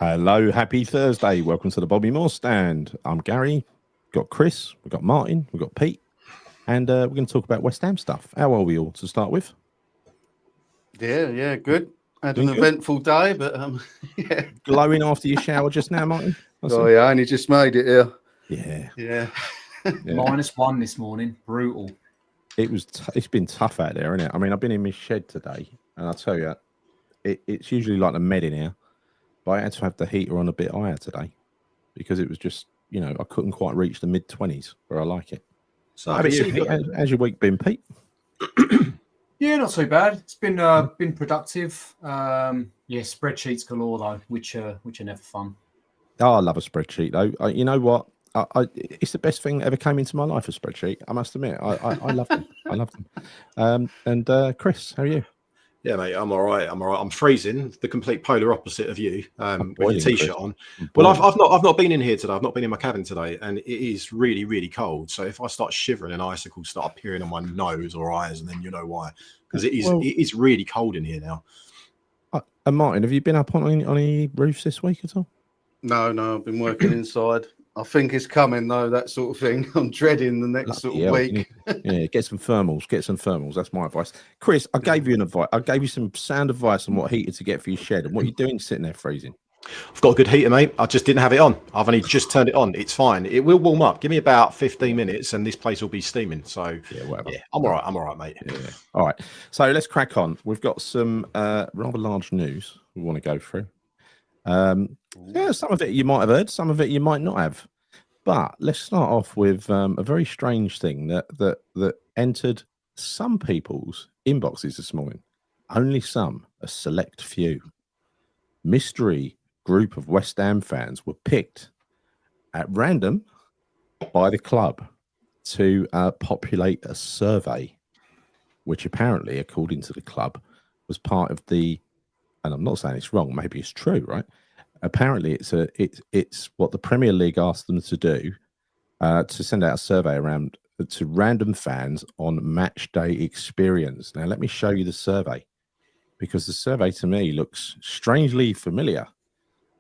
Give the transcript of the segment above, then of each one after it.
Hello, happy Thursday. Welcome to the Bobby Moore Stand. I'm Gary. We've got Chris, we've got Martin, we've got Pete, and we're going to talk about West Ham stuff. How are we all to start with? Yeah, good. Had an eventful day, but yeah. Glowing after your shower just now, Martin? Yeah, I only just made it here. Yeah. -1 this morning. Brutal. It's been tough out there, isn't it? I mean, I've been in my shed today, and I'll tell you, it's usually like the med in here, but I had to have the heater on a bit higher today because it was just, I couldn't quite reach the mid-20s where I like it. So, how about you, Pete? How's your week been, Pete? Yeah, not so bad. It's been productive. Spreadsheets galore though, which are never fun. Oh, I love a spreadsheet though. You know what? It's the best thing that ever came into my life. A spreadsheet, I must admit. I love them. I love them. And Chris, how are you? Yeah, mate, I'm all right. I'm freezing, the complete polar opposite of you, with a t-shirt on. Well, I've not been in here today. I've not been in my cabin today, and it is really, really cold. So if I start shivering and icicles start appearing on my nose or eyes, and then you know why, because it is really cold in here now. And Martin, have you been up on any roofs this week at all? No, I've been working inside. I think it's coming though, that sort of thing. I'm dreading the next sort of week. Get some thermals. That's my advice. Chris, I gave you some sound advice on what heater to get for your shed. And what are you doing sitting there freezing? I've got a good heater, mate. I just didn't have it on. I've only just turned it on. It's fine. It will warm up. Give me about 15 minutes and this place will be steaming. So whatever. Yeah, I'm all right, mate. Yeah. All right. So let's crack on. We've got some rather large news we want to go through. Some of it you might have heard, some of it you might not have. But let's start off with a very strange thing that entered some people's inboxes this morning. Only some, a select few. Mystery group of West Ham fans were picked at random by the club to populate a survey, which apparently, according to the club, was part of the, and I'm not saying it's wrong, maybe it's true, right? Apparently, it's what the Premier League asked them to do, to send out a survey around to random fans on match day experience. Now, let me show you the survey, because the survey to me looks strangely familiar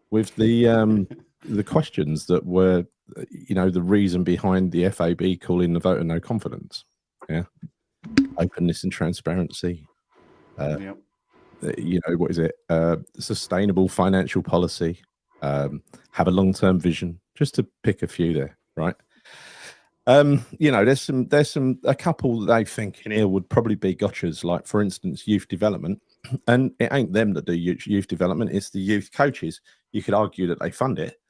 with the questions that were, the reason behind the FAB calling the vote of no confidence. Yeah, openness and transparency. Yep. What is it? Sustainable financial policy, have a long-term vision, just to pick a few there, right? There's a couple that they think in here would probably be gotchas, like for instance, youth development. And it ain't them that do youth development, it's the youth coaches. You could argue that they fund it,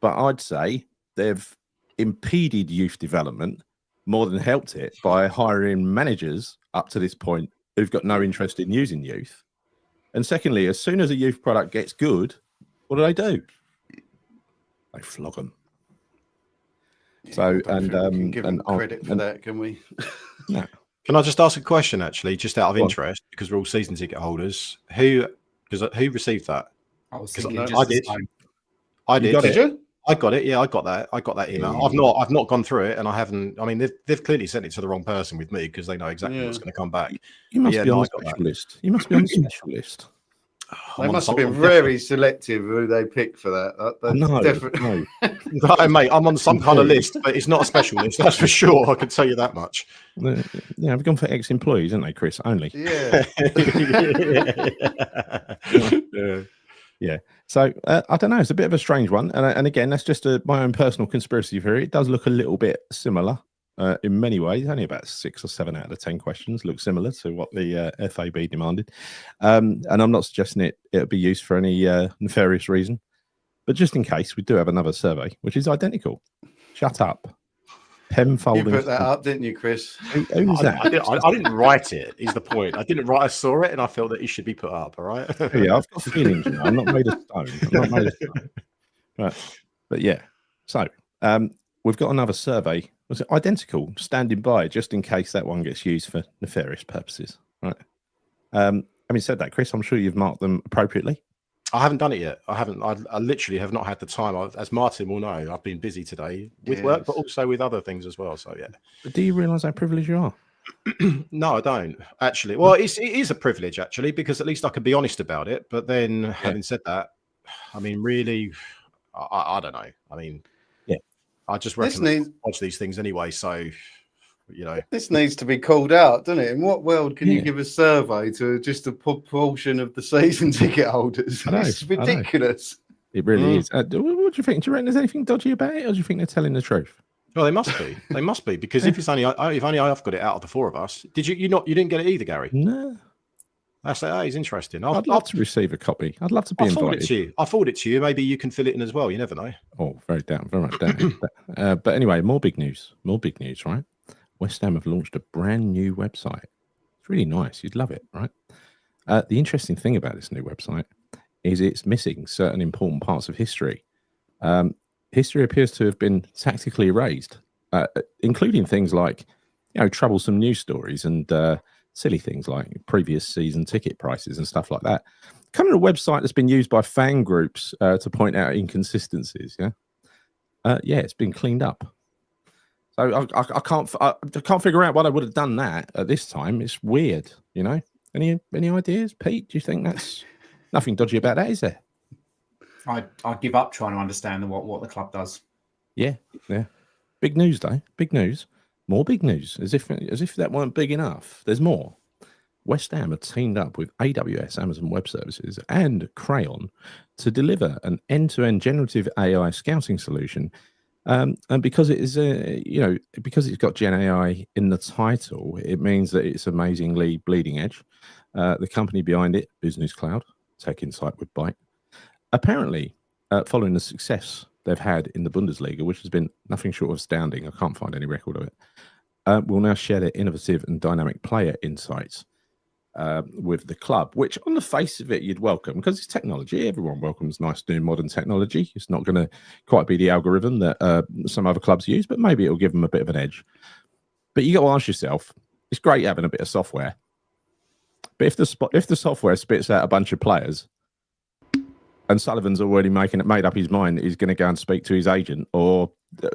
but I'd say they've impeded youth development more than helped it by hiring managers up to this point who've got no interest in using youth. And secondly, as soon as a youth product gets good, what do? They flog them. Yeah, so, and give them credit for that, can we? No. Can I just ask a question, actually, just out of interest, because we're all season ticket holders? Who received that? I was thinking I did. I did. Did you? I got it. Yeah, I got that. I got that email. Yeah. I've not gone through it, and I haven't. I mean, they've clearly sent it to the wrong person with me, because they know exactly what's going to come back. You must be on the special list. You must be on the special list. They must have been very selective who they picked for that. No, mate, I'm on some kind of list, but it's not a special list. That's for sure. I can tell you that much. Yeah, we've gone for ex-employees, haven't they, Chris? Only. Yeah. Yeah. So I don't know. It's a bit of a strange one, and again, that's just my own personal conspiracy theory. It does look a little bit similar in many ways. Only about 6 or 7 out of 10 questions look similar to what the FAB demanded, and I'm not suggesting it'll be used for any nefarious reason, but just in case, we do have another survey which is identical. Shut up. Penfold. You put that up, didn't you, Chris? Who's that? I didn't write it, is the point. I didn't write. I saw it and I felt that it should be put up. All right. Yeah, I've got feelings. I'm not made of stone. But yeah. So we've got another survey. Was it identical? Standing by, just in case that one gets used for nefarious purposes. Right. Having said that, Chris, I'm sure you've marked them appropriately. I haven't done it yet. I haven't. I literally have not had the time. As Martin will know, I've been busy today with work, but also with other things as well. So yeah. But do you realise how privileged you are? No, I don't actually. Well, it is a privilege actually, because at least I can be honest about it. But then, having said that, I mean, really, I don't know. I mean, yeah, I just reckon I watch these things anyway. So, you know, this needs to be called out, doesn't it? In what world can you give a survey to just a proportion of the season ticket holders? It's ridiculous. It really is. What do you think? Do you reckon there's anything dodgy about it, or do you think they're telling the truth? Well, they must be. They must be, because if only I've got it out of the four of us. Did you didn't get it either, Gary? No. That is interesting. I'd love to receive a copy. I'd love to be invited. I'll forward it to you. Maybe you can fill it in as well. You never know. Oh, very much down. But anyway, more big news, right? West Ham have launched a brand new website. It's really nice. You'd love it, right? The interesting thing about this new website is it's missing certain important parts of history. History appears to have been tactically erased, including things like, troublesome news stories and silly things like previous season ticket prices and stuff like that. Kind of a website that's been used by fan groups to point out inconsistencies. It's been cleaned up. So I can't figure out why they would have done that at this time. It's weird, Any ideas, Pete? Do you think that's nothing dodgy about that, is there? I give up trying to understand what the club does. Yeah. Big news, though. Big news. More big news. As if that weren't big enough. There's more. West Ham have teamed up with AWS, Amazon Web Services, and Crayon to deliver an end-to-end generative AI scouting solution. And because it is, because it's got Gen AI in the title, it means that it's amazingly bleeding edge. The company behind it, Business Cloud, Tech Insight with Byte, apparently, following the success they've had in the Bundesliga, which has been nothing short of astounding, I can't find any record of it, will now share their innovative and dynamic player insights with the club, which on the face of it you'd welcome, because it's technology. Everyone welcomes nice new modern technology. It's not going to quite be the algorithm that some other clubs use, but maybe it'll give them a bit of an edge. But you got to ask yourself, it's great having a bit of software, but if the software spits out a bunch of players and Sullivan's already made up his mind, he's going to go and speak to his agent, or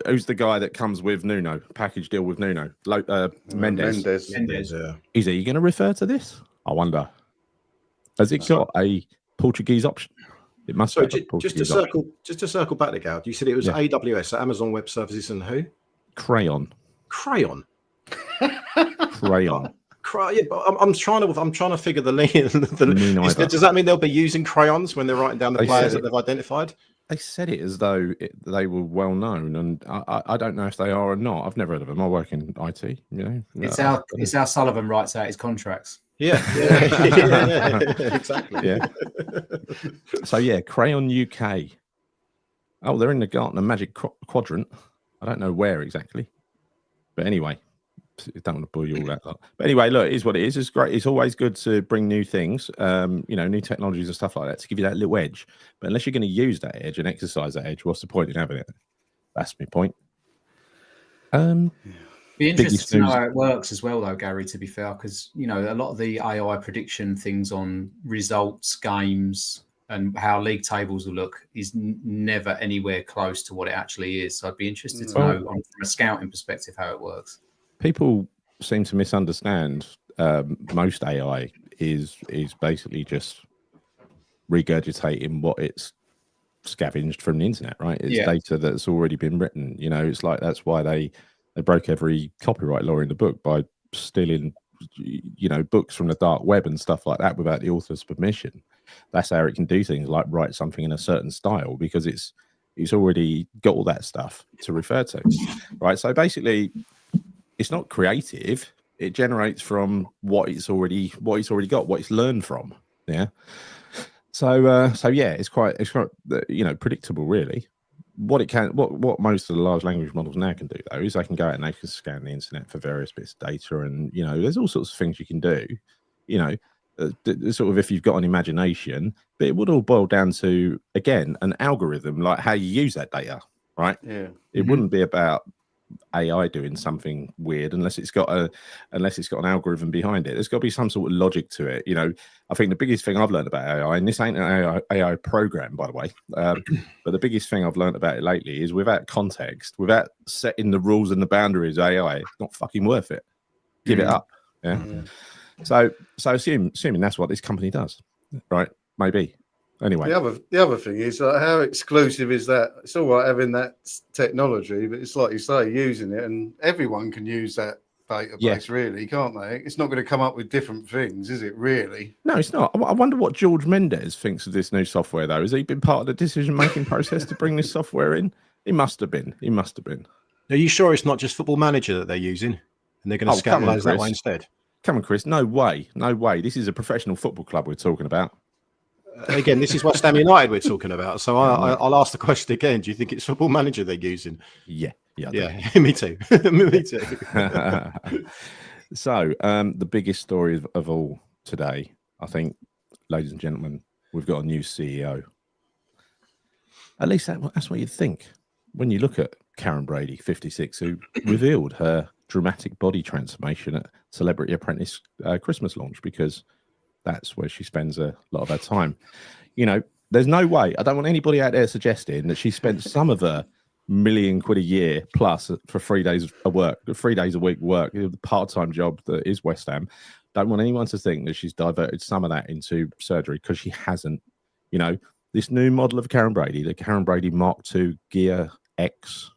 who's the guy that comes with Nuno, package deal with Nuno, Mendes. Yeah. Is he going to refer to this? I wonder. Has it got a Portuguese option? It must. So just to circle back, Gal, you said it was AWS, so Amazon Web Services, and who? Crayon. Yeah, but I'm trying to figure the link. Does that mean they'll be using crayons when they're writing down the players that they've identified? They said it as though they were well known, and I don't know if they are or not. I've never heard of them. I work in IT. It's how Sullivan writes out his contracts. Yeah. Exactly. Yeah. So Crayon UK. Oh, they're in the Gartner Magic Quadrant. I don't know where exactly, but anyway. I don't want to bore you all that lot. But anyway, look, it is what it is. It's great. It's always good to bring new things, new technologies and stuff like that to give you that little edge. But unless you're going to use that edge and exercise that edge, what's the point in having it? That's my point. Be interested to know how it works as well, though, Gary, to be fair, because, a lot of the AI prediction things on results, games, and how league tables will look is never anywhere close to what it actually is. So I'd be interested to know from a scouting perspective how it works. People seem to misunderstand most AI is basically just regurgitating what it's scavenged from the internet, right? It's data that's already been written. It's like that's why they broke every copyright law in the book by stealing, books from the dark web and stuff like that without the author's permission. That's how it can do things like write something in a certain style, because it's already got all that stuff to refer to, right? So basically, it's not creative. It generates from what it's already got, what it's learned from. Yeah. So it's quite predictable, really. What most of the large language models now can do, though, is they can go out and they can scan the internet for various bits of data, and there's all sorts of things you can do. Sort of if you've got an imagination, but it would all boil down to, again, an algorithm, like how you use that data, right? Yeah. It wouldn't be about AI doing something weird unless it's got an algorithm behind it. There's got to be some sort of logic to it. I think the biggest thing I've learned about AI, and this ain't an AI program, by the way, but the biggest thing I've learned about it lately is without context, without setting the rules and the boundaries of AI, it's not fucking worth it. Give it up. Yeah. So assuming that's what this company does, right? Maybe. Anyway, the other thing is how exclusive is that? It's all right having that technology, but it's like you say, using it, and everyone can use that database, really, can't they? It's not going to come up with different things, is it? Really? No, it's not. I wonder what George Mendes thinks of this new software, though. Has he been part of the decision-making process to bring this software in? He must have been. He must have been. Are you sure it's not just Football Manager that they're using, and they're going to scandalise that way instead? Come on, Chris. No way. No way. This is a professional football club we're talking about. Again, this is West Ham United we're talking about. So I'll ask the question again. Do you think it's Football Manager they're using? Yeah. Me too. Me too. So the biggest story of all today, I think, ladies and gentlemen, we've got a new CEO. At least that's what you'd think when you look at Karren Brady, 56, who revealed her dramatic body transformation at Celebrity Apprentice Christmas launch, because that's where she spends a lot of her time. You know, there's no way. I don't want anybody out there suggesting that she spent some of her £1 million a year plus for 3 days of work, 3 days a week work, the part-time job that is West Ham. Don't want anyone to think that she's diverted some of that into surgery, because she hasn't. You know, this new model of Karren Brady, the Karren Brady Mark II Gear X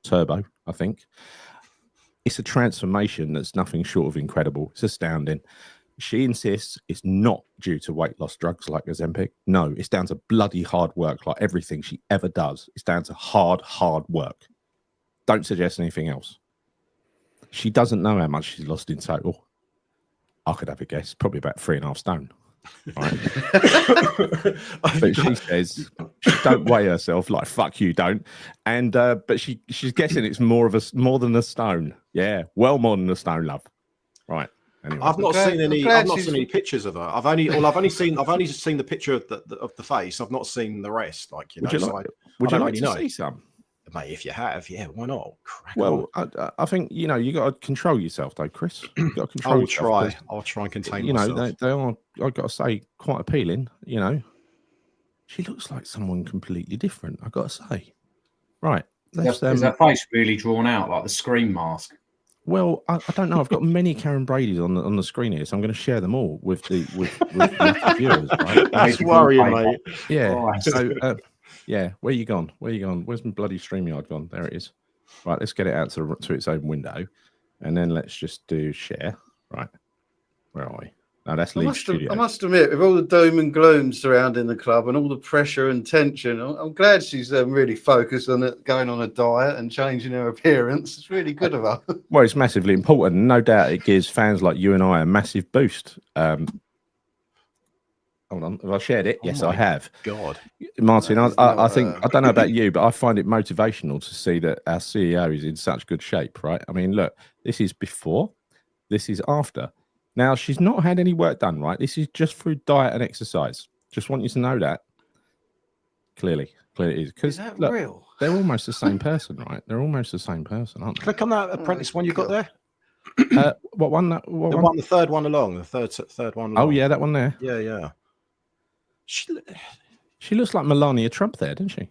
Turbo, I think, it's a transformation that's nothing short of incredible. It's astounding. She insists it's not due to weight loss drugs like Ozempic. No, it's down to bloody hard work, like everything she ever does. It's down to hard work. Don't suggest anything else. She doesn't know how much she's lost in total. I could have a guess, probably about 3.5 stone. Right? But she says she don't weigh herself, like fuck you don't. And but she's guessing it's more than a stone. Yeah, well more than a stone, love. Right. Anyway. I've not seen any pictures of her. I've only seen the picture of the face. I've not seen the rest. Like, you know, would you like to see some? Mate, if you have, yeah, why not? I think, you know, you got to control yourself, though, Chris. You got to control yourself. I'll try and contain myself. You know, they are, I've got to say, quite appealing. You know, she looks like someone completely different, I've got to say. Right. Is that face really drawn out, like the Scream mask? Well, I don't know. I've got many Karren Bradys on the screen here, so I'm going to share them all with the viewers. Right? That's worrying, mate. Yeah. Right. So, yeah. Where you gone? Where's my bloody StreamYard gone? There it is. Right. Let's get it out to its own window, and then let's just do share. Right. Where are we? No, that's Leeds Studio. I must admit, with all the doom and gloom surrounding the club and all the pressure and tension, I'm glad she's really focused on it, going on a diet and changing her appearance. It's really good of her. Well, it's massively important. No doubt it gives fans like you and I a massive boost. Hold on. Have I shared it? Yes, I have. God. Martin, I think, I don't know about you, but I find it motivational to see that our CEO is in such good shape, right? I mean, look, this is before, this is after. Now, she's not had any work done, right? This is just through diet and exercise. Just want you to know that. Clearly it is. Because real? They're almost the same person, right? They're almost the same person, aren't they? Click on that apprentice one you got there. What one? The third one along. The third one along. Oh, yeah, that one there. Yeah. She looks like Melania Trump there, doesn't she?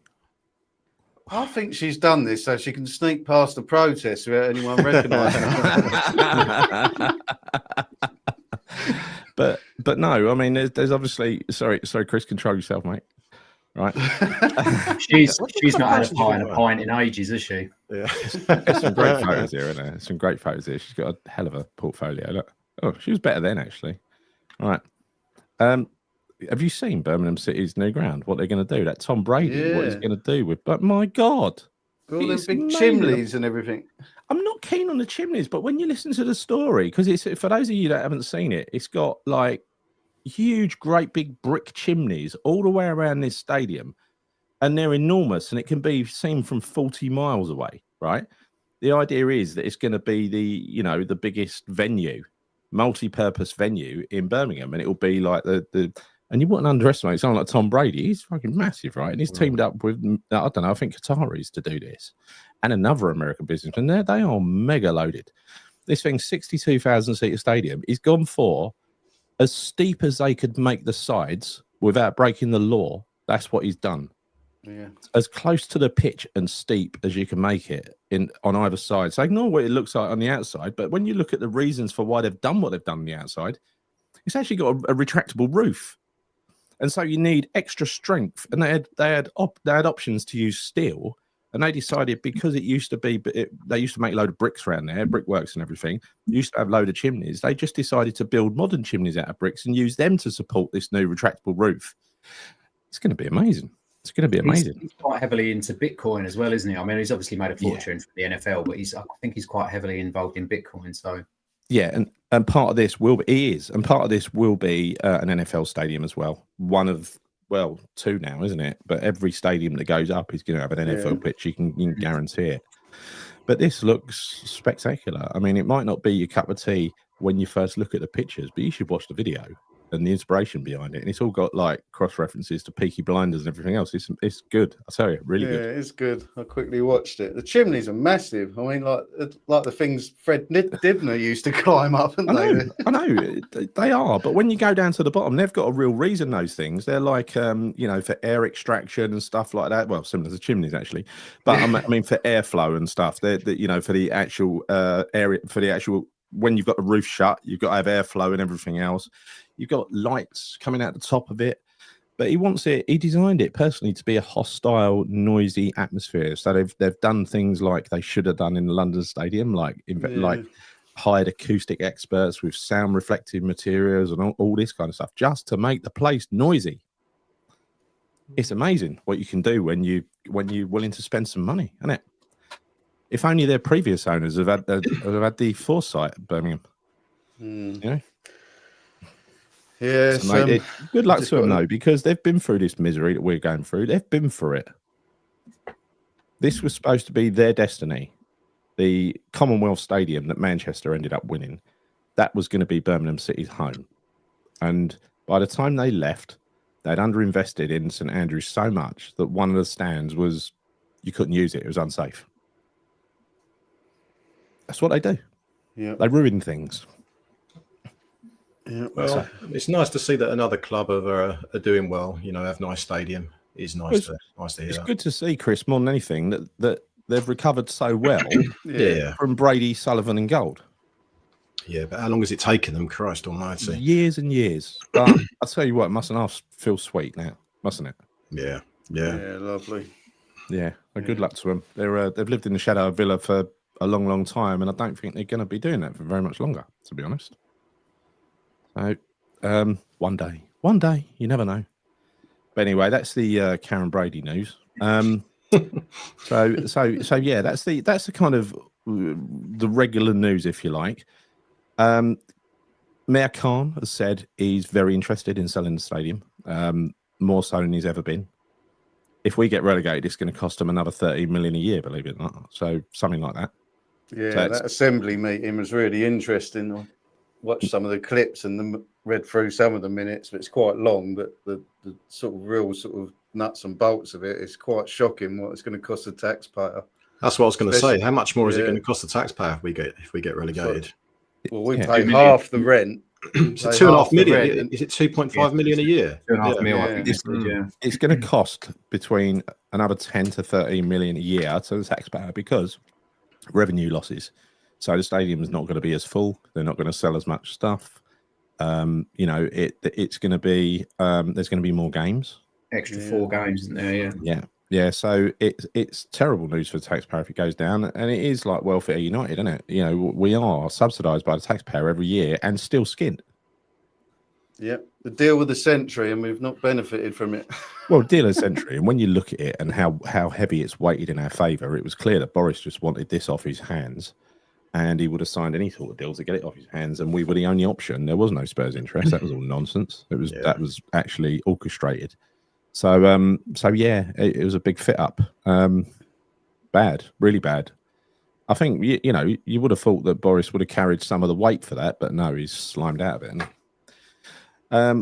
I think she's done this so she can sneak past the protest without anyone recognising her. But no, I mean, there's obviously sorry, Chris, control yourself, mate. Right? she's not had a pint in ages, is she? Yeah. There's some great photos here, isn't there? There's some great photos here. She's got a hell of a portfolio. Look, oh, she was better then, actually. All right. Have you seen Birmingham City's new ground? What they're going to do? That Tom Brady, what he's going to do with? But my God, all those big chimneys and everything. I'm not keen on the chimneys, but when you listen to the story, because it's for those of you that haven't seen it, it's got like huge, great big brick chimneys all the way around this stadium, and they're enormous, and it can be seen from 40 miles away. Right? The idea is that it's going to be the biggest venue, multi-purpose venue in Birmingham, and it will be like the. And you wouldn't underestimate someone like Tom Brady. He's fucking massive, right? And he's teamed up with, I don't know, I think Qataris to do this. And another American businessman. They are mega loaded. This thing's 62,000-seater stadium. He's gone for as steep as they could make the sides without breaking the law. That's what he's done. Yeah. As close to the pitch and steep as you can make it on either side. So ignore what it looks like on the outside. But when you look at the reasons for why they've done what they've done on the outside, it's actually got a retractable roof. and so you need extra strength. And they had options to use steel, and they decided because it used to be, they used to make a load of bricks around there, brickworks and everything. Used to have a load of chimneys. They just decided to build modern chimneys out of bricks and use them to support this new retractable roof. It's going to be amazing. It's going to be amazing. He's quite heavily into Bitcoin as well, isn't he? I mean, he's obviously made a fortune for the NFL, but I think he's quite heavily involved in Bitcoin. So yeah, and part of this will be an NFL stadium as well. One of two now, isn't it? But every stadium that goes up is going to have an NFL pitch. You can guarantee it. But this looks spectacular. I mean, it might not be your cup of tea when you first look at the pictures, but you should watch the video and the inspiration behind it. And it's all got like cross references to Peaky Blinders and everything else. It's good. I tell you, really good. Yeah, it's good. I quickly watched it. The chimneys are massive. I mean, like the things Fred Dibner used to climb up, haven't they? I know they are. But when you go down to the bottom, they've got a real reason. Those things, they're like, for air extraction and stuff like that. Well, similar to chimneys actually, but I mean for airflow and stuff. They're for the actual area, for the actual when you've got the roof shut, you've got to have airflow and everything else. You've got lights coming out the top of it, but he designed it personally to be a hostile, noisy atmosphere. So they've done things like they should have done in the London Stadium, like hired acoustic experts with sound reflective materials and all this kind of stuff, just to make the place noisy. It's amazing what you can do when you're willing to spend some money, isn't it? If only their previous owners have had the foresight at Birmingham. You know? Yeah, so, mate, good luck to them though, because they've been through this misery that we're going through. They've been through it. This was supposed to be their destiny. The Commonwealth Stadium that Manchester ended up winning, that was going to be Birmingham City's home. And by the time they left, they'd underinvested in St Andrews so much that one of the stands you couldn't use it. It was unsafe. That's what they do. Yeah, they ruin things. Yeah. Well, it's nice to see that another club are doing well. Have nice stadium. It's nice to hear. It's good to see, Chris, more than anything, that they've recovered so well. From Brady, Sullivan, and Gold. Yeah, but how long has it taken them? Christ Almighty! Years and years. But I'll tell you what, mustn't half feel sweet now, mustn't it? Yeah, lovely. Yeah, well, good luck to them. They've lived in the shadow of Villa for a long, long time, and I don't think they're going to be doing that for very much longer, to be honest. So, one day, you never know. But anyway, that's the Karren Brady news. So yeah, that's the kind of the regular news, if you like. Mayor Khan has said he's very interested in selling the stadium, more so than he's ever been. If we get relegated, it's going to cost them another 30 million a year, believe it or not. So something like that. Yeah, so that assembly meeting was really interesting. I watched some of the clips and read through some of the minutes, but it's quite long. But the sort of real sort of nuts and bolts of it is quite shocking. What it's going to cost the taxpayer. That's what I was going to say. How much more is it going to cost the taxpayer if we get relegated? Well, we pay half the rent. It's 2.5 million. Is it 2.5 million a year? 2.5 million. It's going to cost between another 10 to 13 million a year to the taxpayer because revenue losses. So the stadium is not going to be as full. They're not going to sell as much stuff. It's going to be there's going to be more games. Extra 4 games, isn't there? Yeah. So it's terrible news for the taxpayer if it goes down, and it is like Welfare United, isn't it? We are subsidised by the taxpayer every year and still skinned. Yeah, the deal with the century, and we've not benefited from it. Well, deal of the century, and when you look at it and how heavy it's weighted in our favour, it was clear that Boris just wanted this off his hands, and he would have signed any sort of deal to get it off his hands, and we were the only option. There was no Spurs interest. That was all nonsense. That was actually orchestrated. So it was a big fit up. Bad, really bad. I think you would have thought that Boris would have carried some of the weight for that, but no, he's slimed out of it. Hasn't he?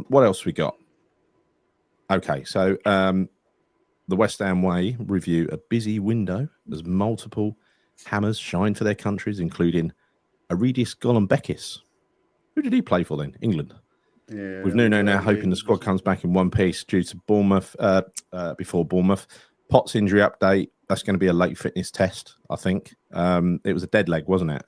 What else we got? Okay, so the West Ham Way review a busy window as multiple hammers shine for their countries, including Aridis Golombekis. Who did he play for then? England. Yeah, with Nuno now hoping the squad comes back in one piece due to Bournemouth. Before Bournemouth, Potts injury update. That's going to be a late fitness test, I think. It was a dead leg, wasn't it?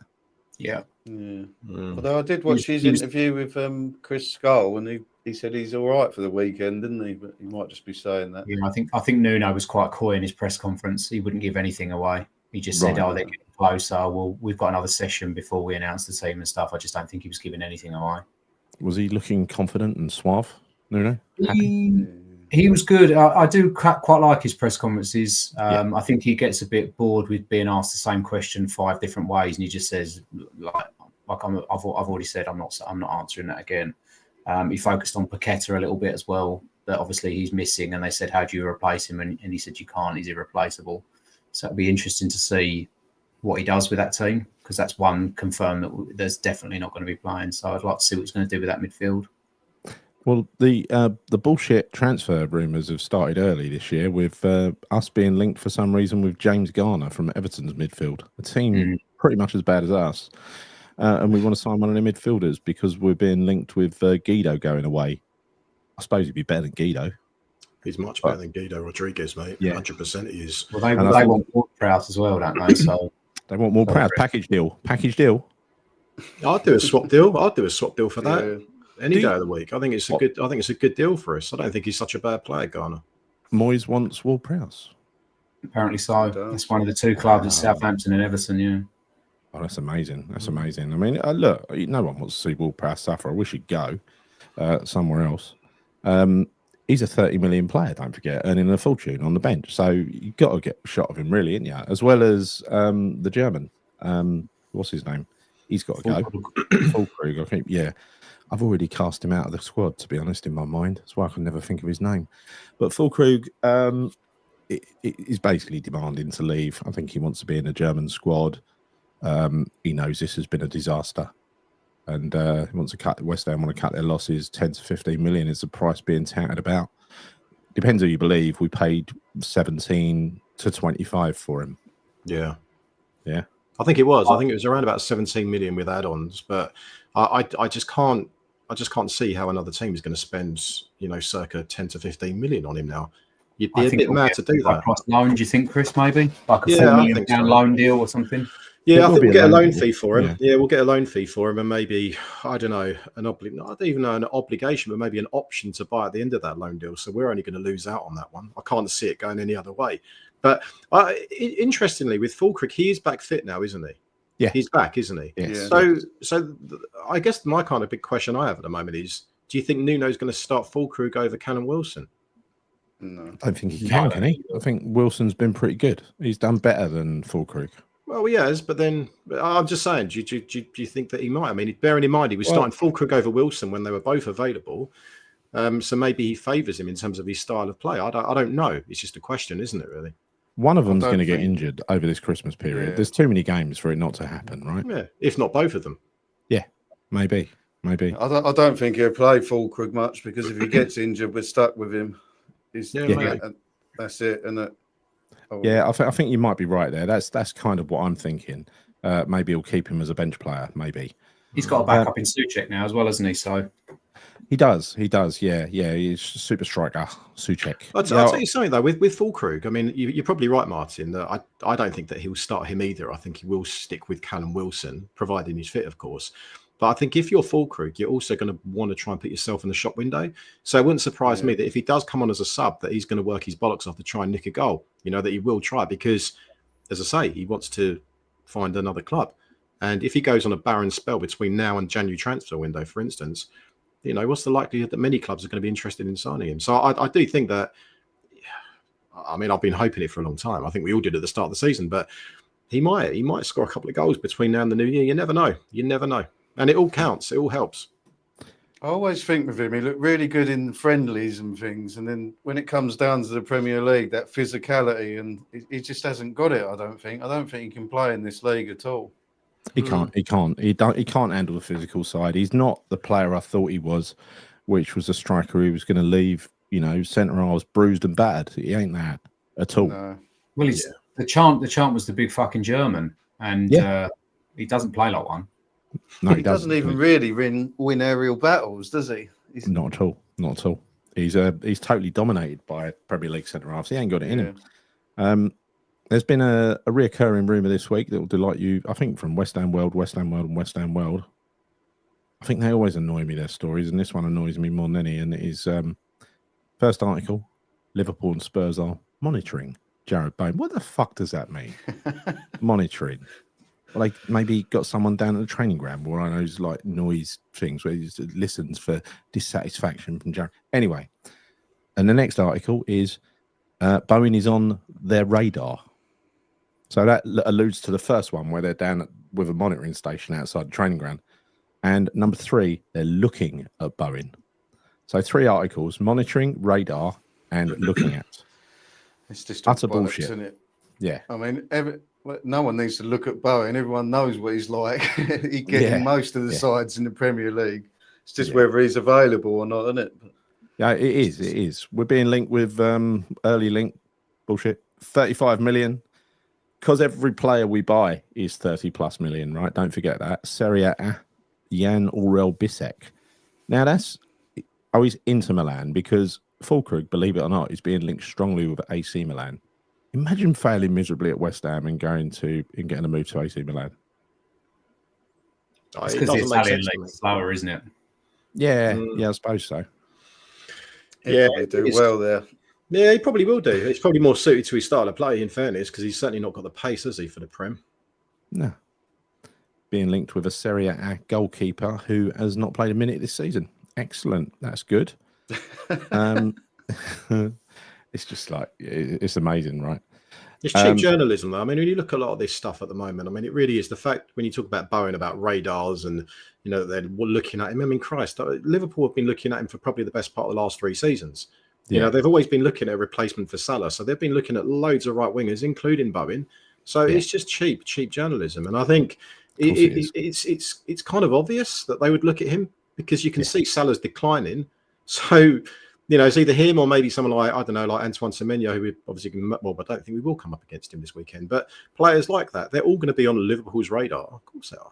Yeah. Although I did watch his interview with Chris Skull, and he said he's all right for the weekend, didn't he? But he might just be saying that. Yeah, I think Nuno was quite coy in his press conference. He wouldn't give anything away. He just said, "Oh, they're getting closer. Well, we've got another session before we announce the team and stuff." I just don't think he was giving anything away. Was he looking confident and suave, Nuno? He was good. I do quite like his press conferences. I think he gets a bit bored with being asked the same question 5 different ways, and he just says, I've already said, I'm not answering that again. He focused on Paqueta a little bit as well, that obviously he's missing, and they said, how do you replace him? And he said, you can't, he's irreplaceable. So it'll be interesting to see what he does with that team, because that's one confirmed that there's definitely not going to be playing. So I'd like to see what he's going to do with that midfield. Well, the bullshit transfer rumours have started early this year with us being linked for some reason with James Garner from Everton's midfield, a team pretty much as bad as us. And we want to sign one of their midfielders because we're being linked with Guido going away. I suppose he'd be better than Guido. He's much better than Guido Rodriguez, mate. Yeah. 100% he is. Well, they want more Prowse as well, don't they? So they want more Prowse. Package deal. I'd do a swap deal. I'd do a swap deal for that. Any day of the week. I think it's a good deal for us. I don't think he's such a bad player, Garner. Moyes wants Ward-Prowse. Apparently so. That's one of the 2 clubs, Southampton and Everton, yeah. Oh, that's amazing. That's amazing. I mean, look, no one wants to see Ward-Prowse suffer. I wish he'd go somewhere else. He's a 30 million player, don't forget, earning a fortune on the bench. So you've got to get a shot of him, really, ain't you? As well as the German. What's his name? He's got to go. Füllkrug, I think. Yeah. I've already cast him out of the squad, to be honest, in my mind. That's why I can never think of his name. But Füllkrug is basically demanding to leave. I think he wants to be in a German squad. He knows this has been a disaster. And he wants to cut West Ham want to cut their losses. 10 to 15 million is the price being touted about. Depends who you believe. We paid 17 to 25 for him. Yeah. Yeah. I think it was. I think it was around about 17 million with add-ons, but I just can't see how another team is going to spend, circa 10 to 15 million on him now. You'd be a bit mad to do that. Loan, do you think, Chris? Maybe like a £4 million loan deal or something. Yeah, I think we'll get a loan fee for him. Yeah, we'll get a loan fee for him, and maybe I don't know I don't even know an obligation, but maybe an option to buy at the end of that loan deal. So we're only going to lose out on that one. I can't see it going any other way. But interestingly, with Füllkrug, he is back fit now, isn't he? Yeah, he's back, isn't he? Yes. So I guess my kind of big question I have at the moment is: do you think Nuno's going to start Füllkrug over Callum Wilson? No, I don't think he can he? I think Wilson's been pretty good. He's done better than Füllkrug. Well, he has, but then I'm just saying, do you think that he might? I mean, bearing in mind he was starting Füllkrug over Wilson when they were both available, so maybe he favours him in terms of his style of play. I don't know. It's just a question, isn't it? Really. One of them's going to get injured over this Christmas period. Yeah. There's too many games for it not to happen, right? Yeah, if not both of them. Yeah, maybe. I don't think he'll play Füllkrug much, because if he gets injured, we're stuck with him. That's it, isn't it? Yeah, I think you might be right there. That's kind of what I'm thinking. Maybe he'll keep him as a bench player. Maybe he's got a backup in Souček now as well, hasn't he? So he does. Yeah. He's a super striker, Souček. I'll tell you something though. With Füllkrug, I mean, you're probably right, Martin. That I don't think that he'll start him either. I think he will stick with Callum Wilson, providing he's fit, of course. But I think if you're Füllkrug, you're also going to want to try and put yourself in the shop window. So it wouldn't surprise me that if he does come on as a sub, that he's going to work his bollocks off to try and nick a goal. That he will try, because, as I say, he wants to find another club. And if he goes on a barren spell between now and January transfer window, for instance, what's the likelihood that many clubs are going to be interested in signing him? So I do think that, I mean, I've been hoping it for a long time. I think we all did at the start of the season, but he might score a couple of goals between now and the new year. You never know. And it all counts. It all helps. I always think with him, he looked really good in friendlies and things. And then when it comes down to the Premier League, that physicality, and he just hasn't got it, I don't think. I don't think he can play in this league at all. He can't. He can't handle the physical side. He's not the player I thought he was, which was a striker who was going to leave, centre halves bruised and battered. He ain't that at all. No. Well, the chant was the big fucking German, and he doesn't play like one. No, he doesn't even really win aerial battles, does he? Not at all. He's totally dominated by Premier League centre halves. He ain't got it in him. There's been a reoccurring rumour this week that will delight you, I think, from West Ham World, and West Ham World. I think they always annoy me, their stories, and this one annoys me more than any. And it is first article, Liverpool and Spurs are monitoring Jared Bowen. What the fuck does that mean? Monitoring. Well, they maybe got someone down at the training ground where I know those like noise things where he just listens for dissatisfaction from Jared. Anyway, and the next article is Bowen is on their radar. So that alludes to the first one where they're down with a monitoring station outside the training ground. And number 3, they're looking at Bowen. So 3 articles, monitoring, radar, and looking at. It's just utter bollocks, bullshit. isn't it? Yeah. I mean, no one needs to look at Bowen. Everyone knows what he's like. He gets in most of the sides in the Premier League. It's just whether he's available or not, isn't it? Yeah, it is. It is. We're being linked with early link bullshit. 35 million. Because every player we buy is 30 plus million, right? Don't forget that. Serie A, Jan Aurel Bissek. Now that's he's Inter Milan because Fulkrug, believe it or not, is being linked strongly with AC Milan. Imagine failing miserably at West Ham and getting a move to AC Milan. It's because the Italian league's slower, isn't it? Yeah, I suppose so. He'll probably do well there. Yeah, he probably will do. It's probably more suited to his style of play, in fairness, because he's certainly not got the pace, has he, for the Prem? No. Being linked with a Serie A goalkeeper who has not played a minute this season. Excellent. That's good. It's just like, it's amazing, right? It's cheap journalism, though. I mean, when you look at a lot of this stuff at the moment, I mean, it really is the fact when you talk about Bowen, about radars and, you know, they're looking at him. I mean, Christ, Liverpool have been looking at him for probably the best part of the last 3 seasons. You know, they've always been looking at a replacement for Salah. So they've been looking at loads of right wingers, including Bowen. So it's just cheap journalism. And I think it's kind of obvious that they would look at him because you can see Salah's declining. So, you know, it's either him or maybe someone like, I don't know, like Antoine Semenyo, who we obviously can, well, I don't think we will come up against him this weekend. But players like that, they're all going to be on Liverpool's radar. Of course they are.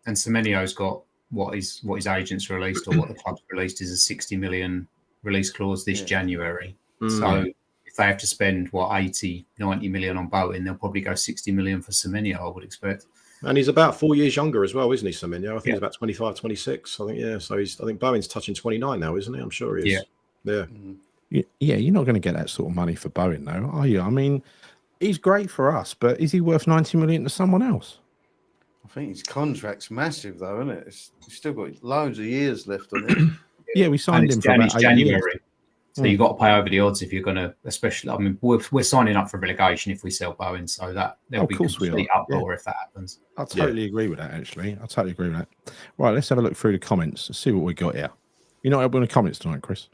And Semenyo's got what his agents released or what the club's released is a 60 million release clause this January. So if they have to spend 80, 90 million on Bowen, they'll probably go 60 million for Semenyo, I would expect. And he's about 4 years younger as well, isn't he, Semenyo? I think he's about 25, 26. I think, so I think Bowen's touching 29 now, isn't he? I'm sure he is. Yeah. Yeah, you're not going to get that sort of money for Bowen, though, are you? I mean, he's great for us, but is he worth 90 million to someone else? I think his contract's massive, though, isn't it? He's still got loads of years left on it. Yeah, we signed him for about 8 January. years. So you've got to pay over the odds if you're going to, especially, I mean, we're signing up for relegation if we sell Bowen, so that there'll be complete uproar if that happens. I totally agree with that, actually. I totally agree with that. Right, let's have a look through the comments and see what we got here. You're not opening the comments tonight, Chris?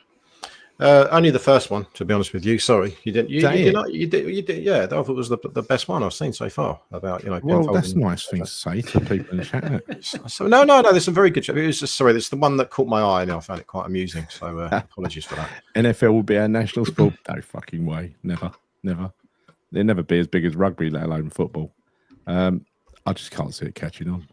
Only the first one, to be honest with you. Sorry, you didn't. You did. Yeah, I thought it was the best one I've seen so far. About Well, that's a nice thing to say to people in the chat. So no. There's some very good. It was just it's the one that caught my eye, and I found it quite amusing. So apologies for that. NFL will be our national sport. No fucking way. Never. They'll never be as big as rugby, let alone football. I just can't see it catching on.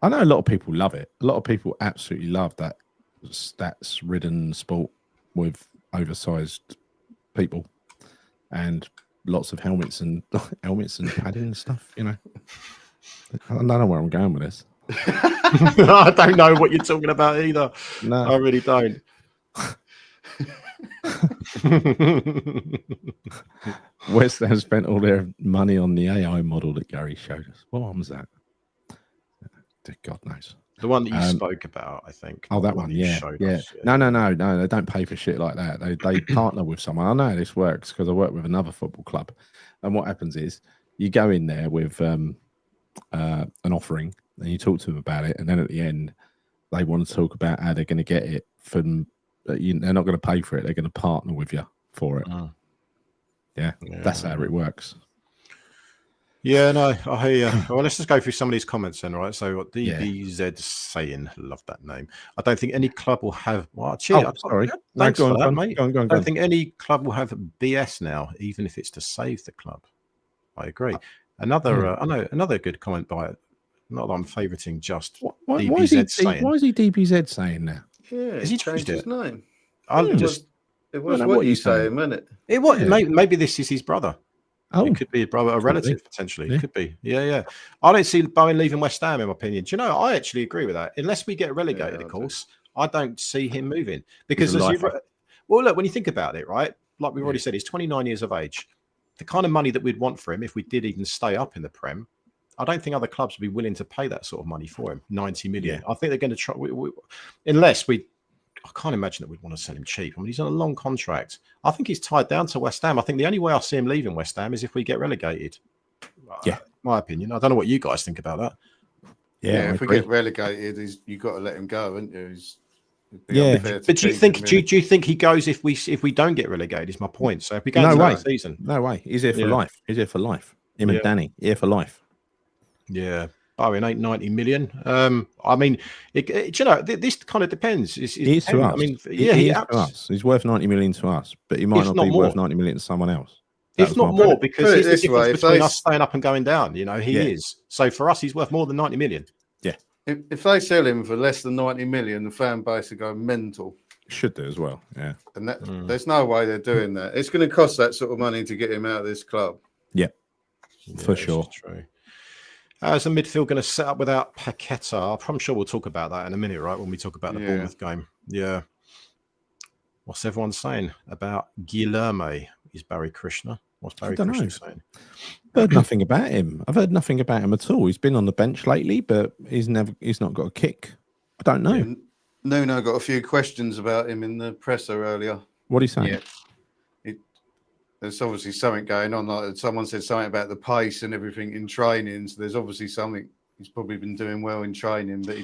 I know a lot of people love it. A lot of people absolutely love that stats-ridden sport with oversized people and lots of helmets and padding and stuff, you know. I don't know where I'm going with this. I don't know what you're talking about either. No, I really don't. West Ham spent all their money on the AI model that Gary showed us. What one was that? God knows. The one that you spoke about, I think. Oh, that one, yeah. No, they don't pay for shit like that. They partner with someone. I know how this works because I work with another football club. And what happens is you go in there with an offering and you talk to them about it. And then at the end, they want to talk about how they're going to get it from, they're not going to pay for it. They're going to partner with you for it. Oh. Yeah, that's how it works. Yeah, no, I hear you. Well, let's just go through some of these comments then, right? So what DBZ saying, love that name. I don't think any club will have... Well, sorry. Thanks for that, mate. Go on. I don't think any club will have BS now, even if it's to save the club. I agree. Another good comment by it. Not that I'm favoriting just DBZ saying. Why is he DBZ saying now? Yeah, has he changed his name? I'll just... It was what you say, wasn't it? It was. Maybe this is his brother. Oh, it could be a relative potentially. Yeah. It could be. Yeah. I don't see Bowen leaving West Ham, in my opinion. Do you know? I actually agree with that. Unless we get relegated, of course, I don't see him moving because well, look, when you think about it, right? Like we've already said, he's 29 years of age. The kind of money that we'd want for him if we did even stay up in the Prem, I don't think other clubs would be willing to pay that sort of money for him. 90 million. I think they're going to try, unless we. I can't imagine that we'd want to sell him cheap. I mean, he's on a long contract. I think he's tied down to West Ham. I think the only way I see him leaving West Ham is if we get relegated. Yeah, my opinion. I don't know what you guys think about that. Yeah, if we get relegated, you've got to let him go, haven't you? But do you think he goes if we don't get relegated? Is my point. So if we go into the season, no way. He's here for life. He's here for life. Him and Danny here for life. Yeah. Bowen ain't 90 million. I mean, this kind of depends. He's to us. I mean, he is to us. He's worth 90 million to us, but he might not be worth 90 million to someone else. If not more, because he's the difference between us staying up and going down. He is. So for us, he's worth more than 90 million. Yeah. If they sell him for less than 90 million, the fan base will go mental. Should do as well. Yeah. And there's no way they're doing that. It's going to cost that sort of money to get him out of this club. Yeah. For sure. True. Is the midfield going to set up without Paqueta? I'm sure we'll talk about that in a minute, right? When we talk about the Bournemouth game. Yeah. What's everyone saying about Guilherme? Is Barry Krishna? What's Barry Krishna saying? I've heard nothing about him. I've heard nothing about him at all. He's been on the bench lately, but he's not got a kick. I don't know. Yeah, Nuno got a few questions about him in the presser earlier. What are you saying? Yeah. There's obviously something going on. Like someone said something about the pace and everything in training. So there's obviously something he's probably been doing well in training, but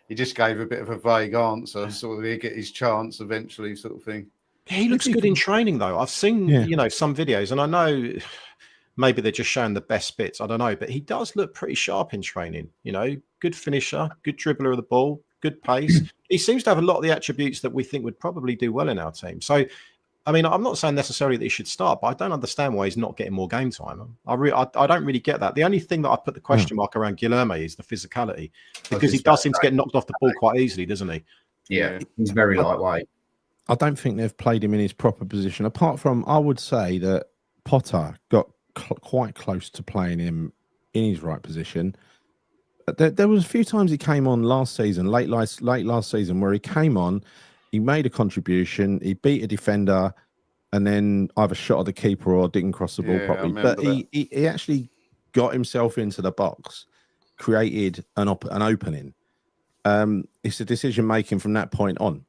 he just gave a bit of a vague answer. Sort of he'll get his chance eventually, sort of thing. He looks good in training, though. I've seen some videos, and I know maybe they're just showing the best bits. I don't know, but he does look pretty sharp in training. Good finisher, good dribbler of the ball, good pace. He seems to have a lot of the attributes that we think would probably do well in our team. So. I mean, I'm not saying necessarily that he should start, but I don't understand why he's not getting more game time. I don't really get that. The only thing that I put the question mark around Guilherme is the physicality, because he does seem to get knocked off the ball quite easily, doesn't he? Yeah, he's very lightweight. I don't think they've played him in his proper position. Apart from, I would say that Potter got quite close to playing him in his right position. There was a few times he came on last season, late last season, where he came on. He made a contribution. He beat a defender, and then either shot at the keeper or didn't cross the ball properly. But he actually got himself into the box, created an opening. It's a decision making from that point on.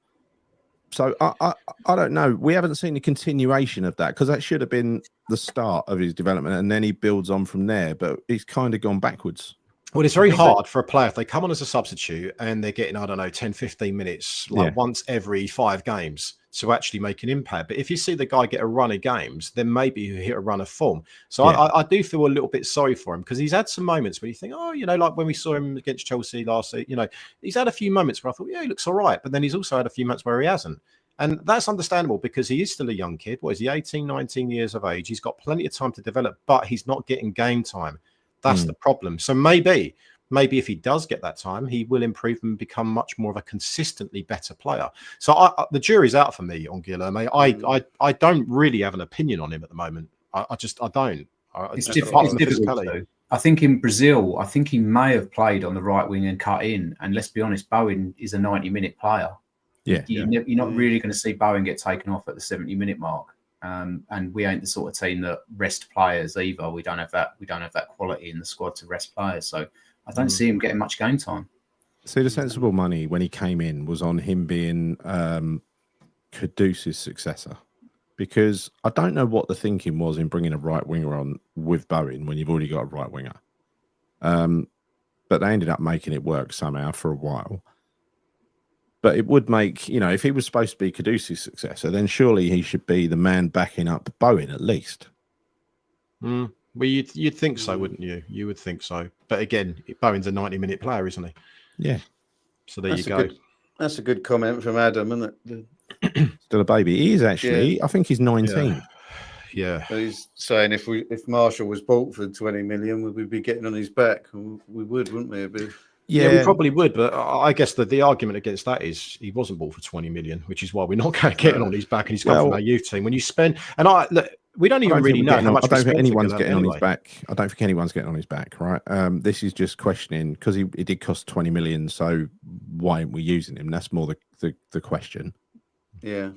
So I don't know. We haven't seen a continuation of that, because that should have been the start of his development, and then he builds on from there. But he's kind of gone backwards. Well, it's very hard for a player if they come on as a substitute and they're getting, 10, 15 minutes, once every 5 games to actually make an impact. But if you see the guy get a run of games, then maybe he'll hit a run of form. So I do feel a little bit sorry for him, because he's had some moments where you think, like when we saw him against Chelsea last season, he's had a few moments where I thought, he looks all right. But then he's also had a few moments where he hasn't. And that's understandable, because he is still a young kid. What is he, 18, 19 years of age? He's got plenty of time to develop, but he's not getting game time. That's the problem. So maybe if he does get that time, he will improve and become much more of a consistently better player. So the jury's out for me on Guilherme. I don't really have an opinion on him at the moment. I don't. It's difficult. Though. I think in Brazil, he may have played on the right wing and cut in. And let's be honest, Bowen is a 90-minute player. Yeah, you're not really going to see Bowen get taken off at the 70-minute mark. And we ain't the sort of team that rest players either. We don't have that quality in the squad to rest players. So I don't see him getting much game time. See, the sensible money when he came in was on him being Kudus's successor, because I don't know what the thinking was in bringing a right winger on with Bowen when you've already got a right winger. But they ended up making it work somehow for a while. But it would make, if he was supposed to be Kudus's successor, then surely he should be the man backing up Bowen at least. Well, you'd think so, wouldn't you? You would think so. But again, Bowen's a 90-minute player, isn't he? Yeah. So there you go. That's a good comment from Adam, isn't it? Still a baby. He is actually. Yeah. I think he's 19. Yeah. But he's saying if Marshall was bought for 20 million, would we be getting on his back? We would, wouldn't we? A bit. Yeah, we probably would, but I guess the argument against that is he wasn't bought for 20 million, which is why we're not getting on his back, and he's come from our youth team. When you spend, and we don't even really know how much. I don't think anyone's getting on his anyway. back. I don't think anyone's getting on his back, right? This is just questioning because he did cost 20 million. So why aren't we using him? That's more the question. Yeah.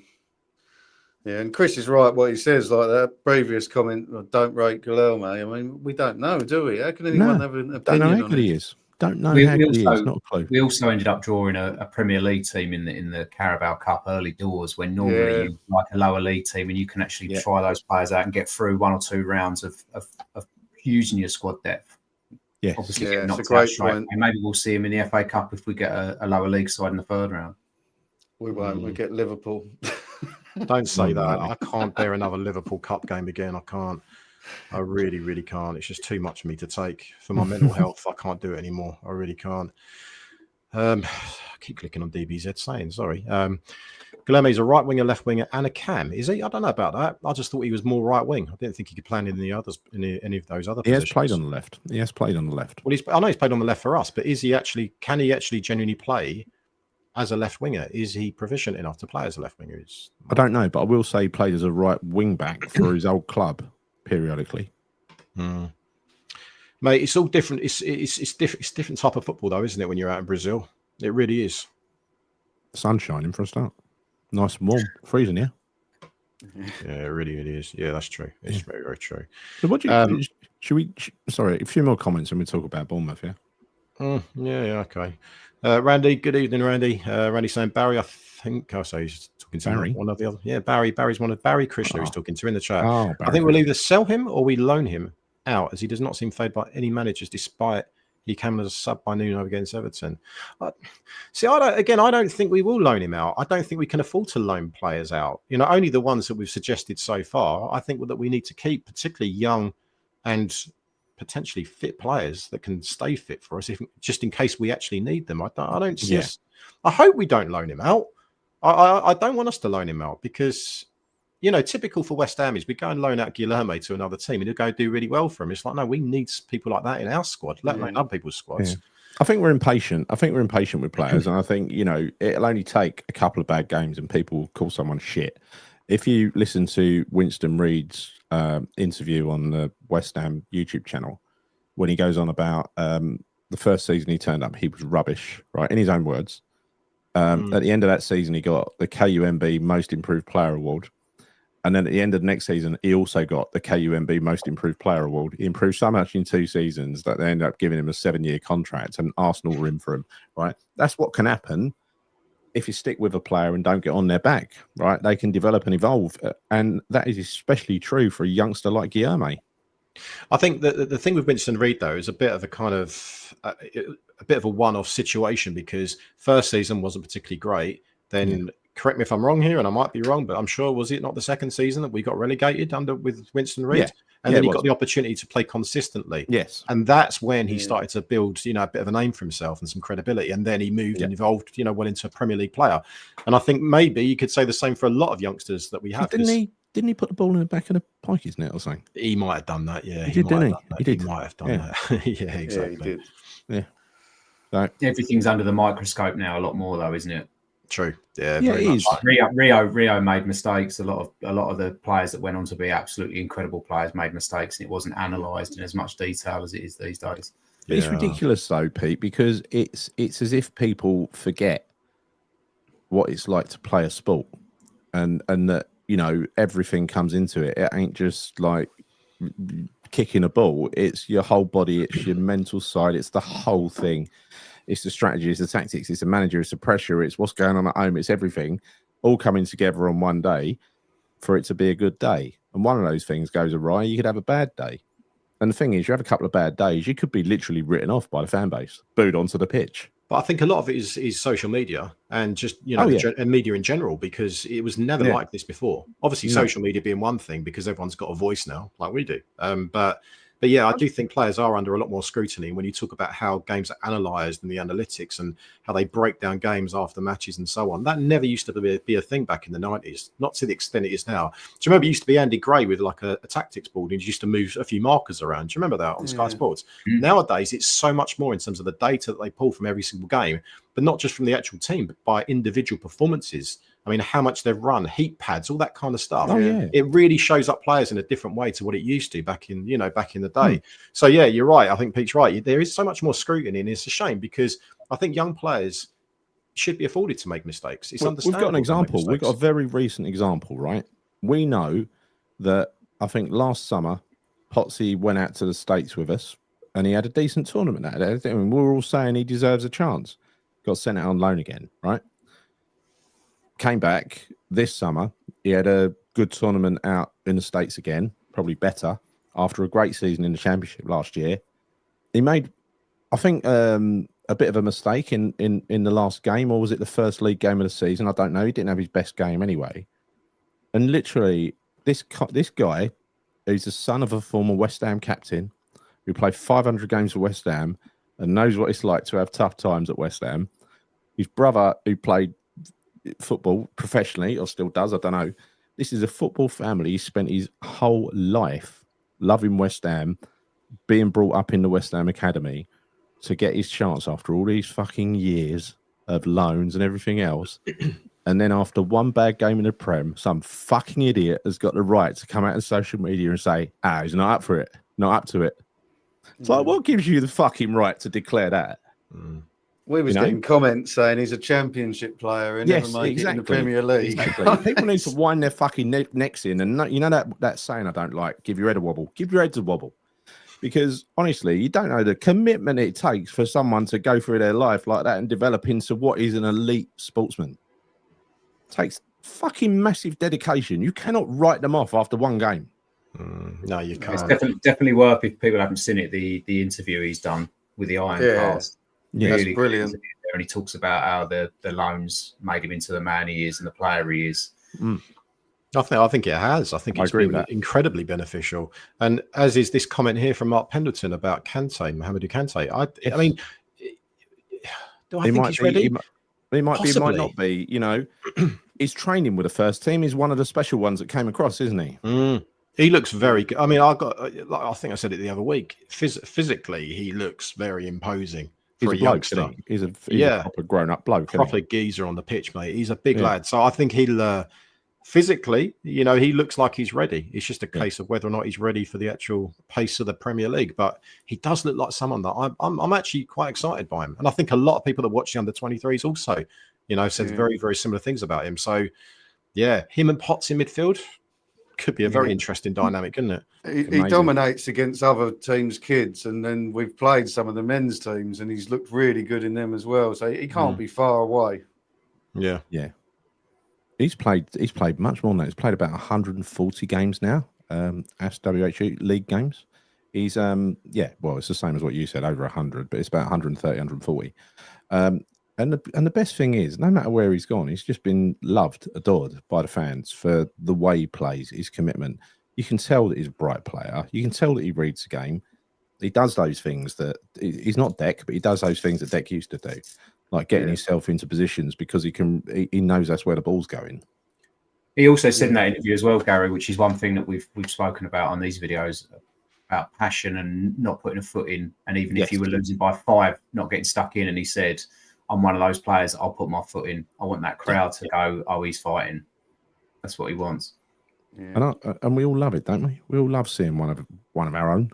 Yeah, and Chris is right what he says, like that previous comment, don't rate Guilherme. I mean, we don't know, do we? How can anyone have an opinion don't know how on good it? he is. Don't know how good he is. Not a clue. We also ended up drawing a Premier League team in the Carabao Cup early doors, when normally you like a lower league team and you can actually try those players out and get through 1 or 2 rounds of using your squad depth. Yes. Obviously, it's a great point. And maybe we'll see him in the FA Cup if we get a lower league side in the 3rd round. We won't. We get Liverpool. Don't say that. I can't bear another Liverpool Cup game again. I can't. I really, really can't. It's just too much for me to take. For my mental health, I can't do it anymore. I really can't. I keep clicking on DBZ saying, sorry. Guilherme's a right winger, left winger, and a cam. Is he? I don't know about that. I just thought he was more right wing. I didn't think he could play in the others, in any of those other positions. He has played on the left. He has played on the left. Well, I know he's played on the left for us, but is he actually? Can he actually genuinely play as a left winger? Is he proficient enough to play as a left winger? I don't know, but I will say he played as a right wing back for his old club periodically. Mate, it's all different. It's different type of football, though, isn't it? When you're out in Brazil, it really is. Sun shining for a start. Nice and warm, freezing here. Yeah, it really is. Yeah, that's true. It's very, very true. So, what do you? Should we? Sorry, a few more comments and we talk about Bournemouth. Yeah. Yeah. Okay. Randy, good evening, Randy. Randy saying Barry. I think I'll say he's talking to Barry. One of the other. Yeah, Barry's one of Barry Krishna. He's talking to in the chat. Oh, I think we'll either sell him or we loan him out, as he does not seem favored by any managers, despite he came as a sub by Nuno against Everton. See, I don't think we will loan him out. I don't think we can afford to loan players out. You know, only the ones that we've suggested so far. I think that we need to keep particularly young and potentially fit players that can stay fit for us, just in case we actually need them. I don't see us. I hope we don't loan him out. I don't want us to loan him out because, you know, typical for West Ham is we go and loan out Guilherme to another team and he'll go do really well for him. It's like, no, we need people like that in our squad, let alone other people's squads. Yeah. I think we're impatient. With players, and I think, you know, it'll only take a couple of bad games and people will call someone shit. If you listen to Winston Reid's interview on the West Ham YouTube channel, when he goes on about the first season he turned up, he was rubbish, right? In his own words. At the end of that season, he got the KUMB Most Improved Player Award. And then at the end of the next season, he also got the KUMB Most Improved Player Award. He improved so much in 2 seasons that they ended up giving him a 7-year contract, and Arsenal were in for him, right? That's what can happen if you stick with a player and don't get on their back, right? They can develop and evolve. And that is especially true for a youngster like Guilherme. I think that the thing with Winston Reid, though, is a bit of a kind of a one-off situation, because first season wasn't particularly great. Then correct me if I'm wrong here, and I might be wrong, but I'm sure, was it not the second season that we got relegated with Winston Reid? Yeah. And then he got the opportunity to play consistently. Yes. And that's when he started to build, you know, a bit of a name for himself and some credibility. And then he moved and evolved, you know, well into a Premier League player. And I think maybe you could say the same for a lot of youngsters that we have. Didn't he put the ball in the back of the Pikey's net or something? He might have done that, yeah. He might have done that. Yeah, exactly. Yeah, he did. Yeah. So, everything's under the microscope now a lot more, though, isn't it? True. Yeah, yeah, very it much. is. Rio made mistakes. A lot of the players that went on to be absolutely incredible players made mistakes, and it wasn't analysed in as much detail as it is these days. Yeah. It's ridiculous, though, Pete, because it's as if people forget what it's like to play a sport, and that, you know, everything comes into it. It ain't just like kicking a ball. It's your whole body. It's your mental side. It's the whole thing. It's the strategy. It's the tactics. It's the manager. It's the pressure. It's what's going on at home. It's everything all coming together on one day for it to be a good day. And one of those things goes awry, you could have a bad day. And the thing is, you have a couple of bad days, you could be literally written off by the fan base, booed onto the pitch. But I think a lot of it is social media and just, you know, and media in general, because it was never like this before. Obviously, social media being one thing, because everyone's got a voice now, like we do. But yeah, I do think players are under a lot more scrutiny when you talk about how games are analysed and the analytics and how they break down games after matches and so on. That never used to be a thing back in the 90s, not to the extent it is now. Do you remember it used to be Andy Gray with like a tactics board, and he used to move a few markers around? Do you remember that on Sky Sports? Nowadays, it's so much more in terms of the data that they pull from every single game, but not just from the actual team, but by individual performances I mean, how much they've run, heat pads, all that kind of stuff. Oh, yeah. It really shows up players in a different way to what it used to back in the day. So yeah, you're right. I think Pete's right. There is so much more scrutiny, and it's a shame because I think young players should be afforded to make mistakes. It's understandable. We've got an example. We've got a very recent example, right? We know that I think last summer, Potsy went out to the States with us and he had a decent tournament. I mean, we were all saying he deserves a chance. Got sent out on loan again, right? Came back this summer. He had a good tournament out in the States again, probably better, after a great season in the Championship last year. He made, I think, a bit of a mistake in the last game, or was it the first league game of the season? I don't know. He didn't have his best game anyway. And literally, this guy, who's the son of a former West Ham captain, who played 500 games for West Ham and knows what it's like to have tough times at West Ham. His brother, who played football professionally, or still does, I don't know. This is a football family. He spent his whole life loving West Ham, being brought up in the West Ham academy to get his chance after all these fucking years of loans and everything else. And then after one bad game in the Prem, some fucking idiot has got the right to come out on social media and say, he's not up for it, not up to it. It's like, what gives you the fucking right to declare that? We was getting comments saying he's a Championship player and never make it in the Premier League. Exactly. People need to wind their fucking necks in. And you know that saying I don't like, give your head a wobble. Give your head a wobble. Because honestly, you don't know the commitment it takes for someone to go through their life like that and develop into what is an elite sportsman. It takes fucking massive dedication. You cannot write them off after one game. No, you can't. It's definitely worth, if people haven't seen it, the interview he's done with the Iron Cast. Yeah, really that's brilliant. And he talks about how the loans made him into the man he is and the player he is. I think it has. I think it's been incredibly beneficial. And as is this comment here from Mark Pendleton about Kante, Mohamedou Kante. I mean, do I think he's ready? He might be, he might not be. You know, he's training with the first team. He's one of the special ones that came across, isn't he? He looks very good. I mean, I think I said it the other week. Physically, he looks very imposing. He's a youngster. He's a proper grown-up bloke. Proper geezer on the pitch, mate. He's a big lad. So I think he'll physically, he looks like he's ready. It's just a case of whether or not he's ready for the actual pace of the Premier League. But he does look like someone that I'm actually quite excited by him. And I think a lot of people that watch the under-23s also, said very, very similar things about him. So, yeah, him and Potts in midfield could be a very interesting dynamic, couldn't it? He dominates against other teams' kids, and then we've played some of the men's teams, and he's looked really good in them as well. So he can't be far away. Yeah. He's played much more than that. He's played about 140 games now, SWHU league games. He's it's the same as what you said, over 100, but it's about 130, 140. And the best thing is, no matter where he's gone, he's just been loved, adored by the fans for the way he plays, his commitment. You can tell that he's a bright player. You can tell that he reads the game. He does those things that he's not Deck, but he does those things that Deck used to do, like getting himself into positions because he knows that's where the ball's going. He also said in that interview as well, Gary, which is one thing that we've spoken about on these videos, about passion and not putting a foot in. And even if you were losing by 5, not getting stuck in. And he said, I'm one of those players, I'll put my foot in. I want that crowd to go, oh, he's fighting. That's what he wants. Yeah. And we all love it, don't we? We all love seeing one of our own.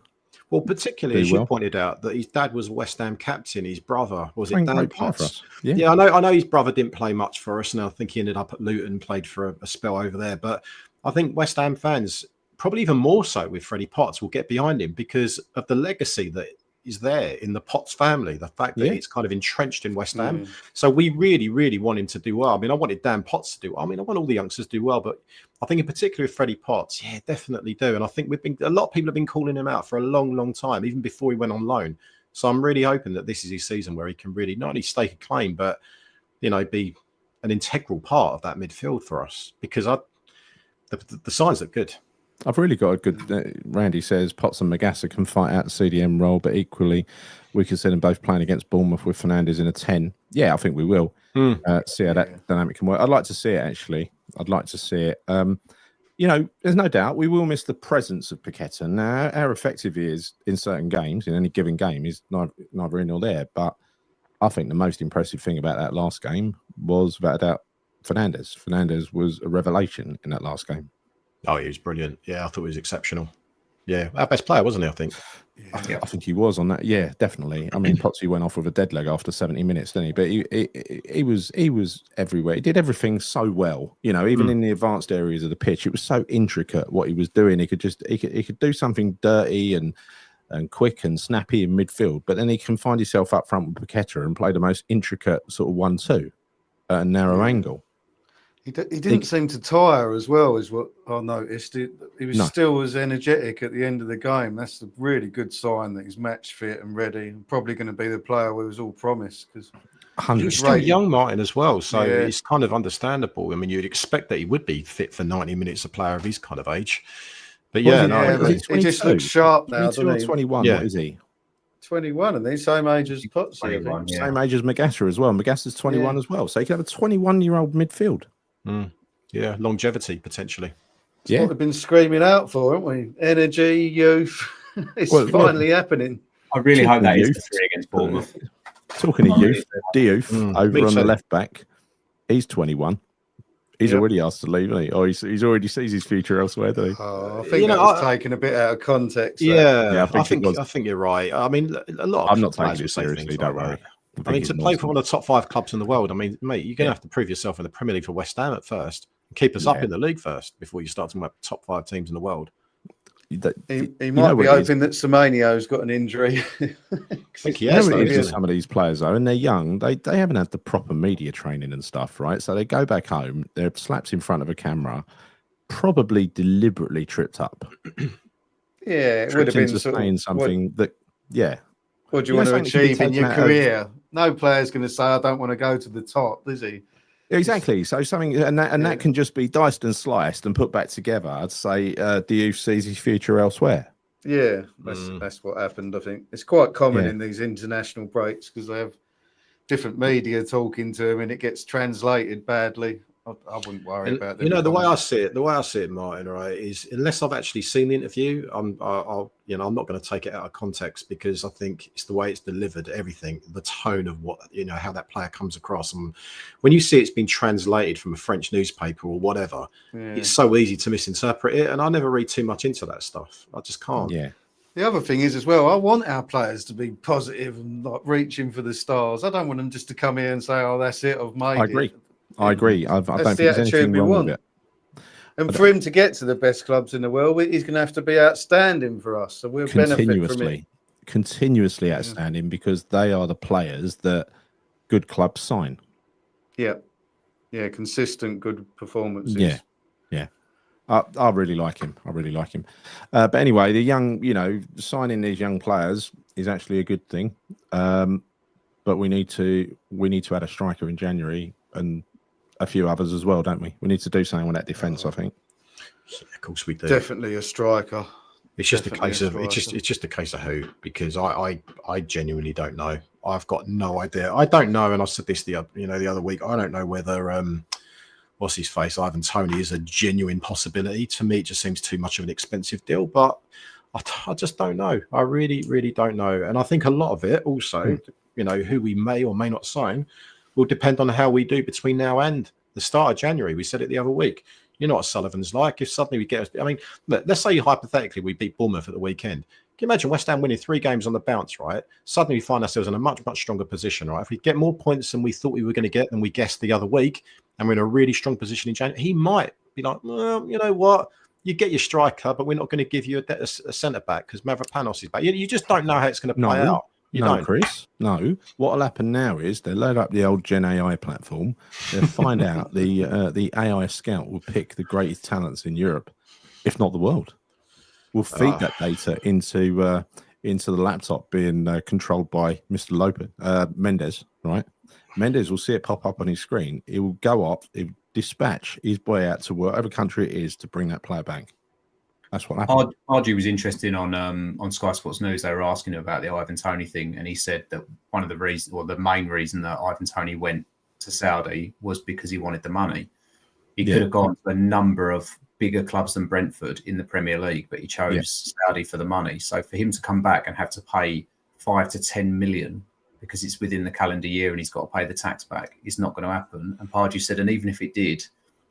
Well, particularly as you pointed out, that his dad was West Ham captain. His brother was it Dan Potts? Yeah, I know his brother didn't play much for us, and I think he ended up at Luton, played for a spell over there. But I think West Ham fans, probably even more so with Freddie Potts, will get behind him because of the legacy that is there in the Potts family, the fact that it's kind of entrenched in West Ham. So we really, really want him to do well. I mean, I wanted Dan Potts to do well. I mean, I want all the youngsters to do well, but I think in particular with Freddie Potts, definitely do. And I think a lot of people have been calling him out for a long, long time, even before he went on loan. So I'm really hoping that this is his season where he can really not only stake a claim, but, be an integral part of that midfield for us, because the signs look good. I've really got a good. Randy says Potts and Magassa can fight out the CDM role, but equally, we can see them both playing against Bournemouth with Fernandes in a 10. Yeah, I think we will see how that dynamic can work. I'd like to see it, actually. I'd like to see it. There's no doubt we will miss the presence of Paqueta. Now, how effective he is in certain games, in any given game, is neither in nor there. But I think the most impressive thing about that last game was, without a doubt, Fernandes. Fernandes was a revelation in that last game. Oh, he was brilliant. Yeah, I thought he was exceptional. Yeah, our best player, wasn't he? I think. I think he was on that. Yeah, definitely. I mean, Potsy went off with a dead leg after 70 minutes, didn't he? But he was everywhere. He did everything so well. You know, even in the advanced areas of the pitch, it was so intricate what he was doing. He could do something dirty and quick and snappy in midfield, but then he can find himself up front with Paqueta and play the most intricate sort of 1-2 at a narrow angle. He didn't seem to tire as well, is what I noticed. He was still as energetic at the end of the game. That's a really good sign that he's match fit and ready. And probably going to be the player we was all promised. Because he's still young, Martin, as well. So it's kind of understandable. I mean, you'd expect that he would be fit for 90 minutes, a player of his kind of age. But he just looks sharp now, doesn't he? 21, what is he? 21, and he's same age as Potsy. Same age as Magassa as well. Magassa's 21 as well. So he could have a 21-year-old midfield. Yeah, longevity potentially. That's what we've been screaming out for, haven't we? Energy, youth. It's finally happening. I really hope that is the 3 against Bournemouth. Talking of youth, Diouf over on the left back. He's 21. He's already asked to leave, isn't he? Oh, he's already sees his future elsewhere, doesn't he? Oh, I think that was taken a bit out of context. Yeah, I think you're right. I mean, a lot of I'm not taking it seriously, don't worry. I mean, to play for one of the top 5 clubs in the world, I mean, mate, you're going to have to prove yourself in the Premier League for West Ham at first. And keep us up in the league first before you start talking about top 5 teams in the world. He might be hoping that Semenyo's got an injury. I think he has. Some of these players, though, and they're young. They haven't had the proper media training and stuff, right? So they go back home, they're slaps in front of a camera, probably deliberately tripped up. It would have been saying something that, what do you want to achieve in your career? No player's going to say, I don't want to go to the top, is he? Exactly. So something, and that can just be diced and sliced and put back together. I'd say Diouf sees his future elsewhere. Yeah, that's what happened, I think. It's quite common in these international breaks because they have different media talking to him and it gets translated badly. I wouldn't worry about that. You know, the way I see it, Martin, right, is unless I've actually seen the interview, I'm not going to take it out of context because I think it's the way it's delivered, everything, the tone of what, how that player comes across. And when you see it's been translated from a French newspaper or whatever, it's so easy to misinterpret it. And I never read too much into that stuff. I just can't. Yeah. The other thing is as well, I want our players to be positive and like reaching for the stars. I don't want them just to come here and say, "Oh, that's it, I've made it." I agree. I don't think there's anything wrong with it. And for him to get to the best clubs in the world, he's going to have to be outstanding for us. So we'll benefit from it. Continuously outstanding because they are the players that good clubs sign. Yeah. Consistent good performances. Yeah. I really like him. But anyway, the young, signing these young players is actually a good thing. But we need to add a striker in January and a few others as well, don't we? We need to do something on that defence, I think. Yeah, of course we do. Definitely a striker. It's just a case of who, because I genuinely don't know. I've got no idea. I don't know, and I said this the other week. I don't know whether what's his face, Ivan Toney, is a genuine possibility. To me, it just seems too much of an expensive deal, but I just don't know. I really, really don't know. And I think a lot of it also, who we may or may not sign, will depend on how we do between now and the start of January. We said it the other week. You know what Sullivan's like. If suddenly we get, let's say hypothetically we beat Bournemouth at the weekend. Can you imagine West Ham winning 3 games on the bounce, right? Suddenly we find ourselves in a much, much stronger position, right? If we get more points than we thought we were going to get than we guessed the other week, and we're in a really strong position in January, he might be like, well, you know what? You get your striker, but we're not going to give you a centre back because Mavropanos is back. You just don't know how it's going to play out. No, Chris. No. What will happen now is they'll load up the old Gen AI platform. They'll find out the AI scout will pick the greatest talents in Europe, if not the world. We'll feed that data into the laptop being controlled by Mr. Mendes, right? Mendes will see it pop up on his screen. It will go off. It will dispatch his boy out to whatever country it is to bring that player back. That's what happened. Argy was interested on Sky Sports News. They were asking him about the Ivan Toney thing, and he said that one of the reasons, or the main reason that Ivan Toney went to Saudi was because he wanted the money. He could have gone to a number of bigger clubs than Brentford in the Premier League, but he chose Saudi for the money. So for him to come back and have to pay 5 to 10 million because it's within the calendar year and he's got to pay the tax back. It's not going to happen. And Pardew said, and even if it did,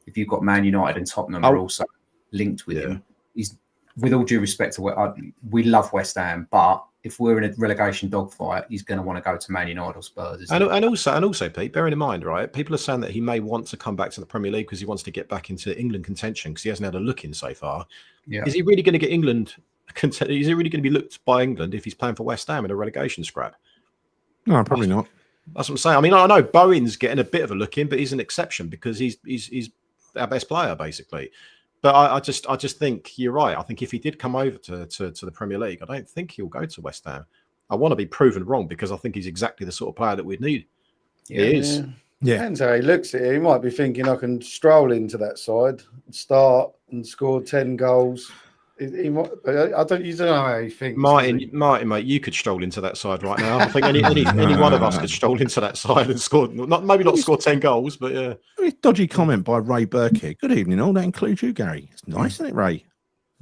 if you've got Man United and Tottenham are also linked with him, he's, with all due respect to we love West Ham, but if we're in a relegation dogfight, he's going to want to go to Man United or Spurs. And also, Pete, bearing in mind, right, people are saying that he may want to come back to the Premier League because he wants to get back into England contention because he hasn't had a look in so far. Yeah. Is he really going to get England? Is he really going to be looked by England if he's playing for West Ham in a relegation scrap? No, probably not. That's what I'm saying. I mean, I know Bowen's getting a bit of a look in, but he's an exception because he's our best player, basically. But I just think you're right. I think if he did come over to the Premier League, I don't think he'll go to West Ham. I want to be proven wrong because I think he's exactly the sort of player that we'd need. Yeah. He is. Yeah. Depends how he looks at it. He might be thinking I can stroll into that side, start and score 10 goals. He might, you don't know how he thinks. Martyn, mate, you could stroll into that side right now. I think any one of us could stroll into that side and score, maybe not score 10 goals, but yeah. Dodgy comment by Ray Burke here. Good evening, all. That includes you, Gary. It's nice, isn't it, Ray?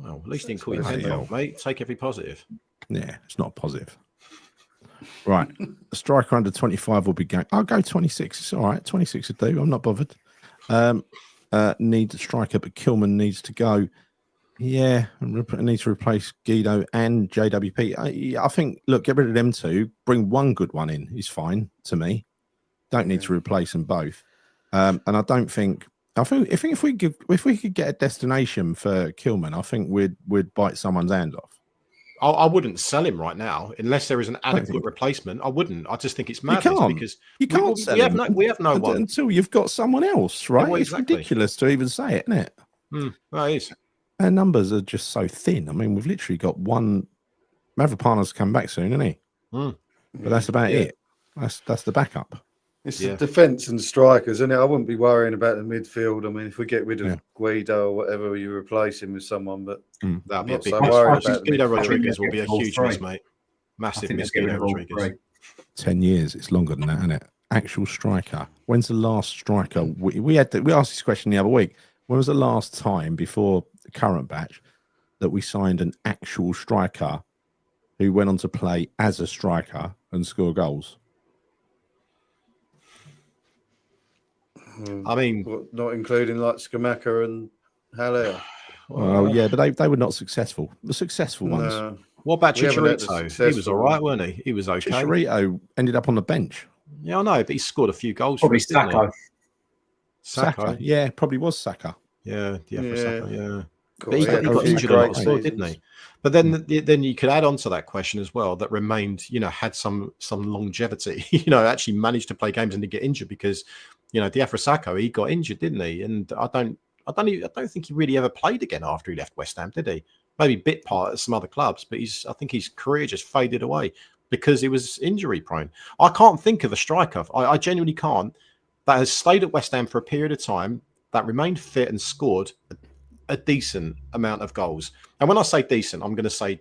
Well, at least he didn't call you 10, mate. Take every positive. Yeah, it's not positive. Right. A striker under 25 will be going. I'll go 26. It's all right. 26 would do. I'm not bothered. Needs a striker, but Kilman needs to go. Yeah, needs to replace Guido and JWP. I think, look, get rid of them two. Bring one good one in. He's fine to me. Don't need to replace them both. And I don't think. I think if we could get a destination for Kilman, I think we'd bite someone's hand off. I wouldn't sell him right now unless there is an adequate replacement. I wouldn't. I just think it's madness because you can't sell him. We have no one until you've got someone else, right? Well, exactly. It's ridiculous to even say it, isn't it? No, it is. Our numbers are just so thin. I mean, we've literally got one. Mavropanos come back soon, isn't he? But that's about it. That's the backup. It's the defence and strikers, isn't it? I wouldn't be worrying about the midfield. I mean, if we get rid of Guido or whatever, you replace him with someone. But that'd be a big. So worried about Guido Rodriguez will be a huge miss, mate. Massive miss, Guido Rodriguez. 10 years. It's longer than that, isn't it? Actual striker. When's the last striker? We asked this question the other week. When was the last time before the current batch that we signed an actual striker who went on to play as a striker and score goals? I mean, not including like Skamaka and Haller. Well, yeah, but they were not successful. The successful ones. No. What about Chicharito? He was all right, weren't he? He was okay. Chicharito ended up on the bench. Yeah, I know, but he scored a few goals. Probably Saka. Saka. Yeah, probably was Saka. Yeah, Saka, yeah. Cool. But he got injured a lot as well, didn't he? But then you could add on to that question as well that remained, had some longevity, actually managed to play games and to get injured because, Diafra Sakho, he got injured, didn't he? And I don't think he really ever played again after he left West Ham, did he? Maybe bit part at some other clubs, but I think his career just faded away because he was injury prone. I can't think of a striker. I genuinely can't. That has stayed at West Ham for a period of time, that remained fit and scored a decent amount of goals. And when I say decent, I'm going to say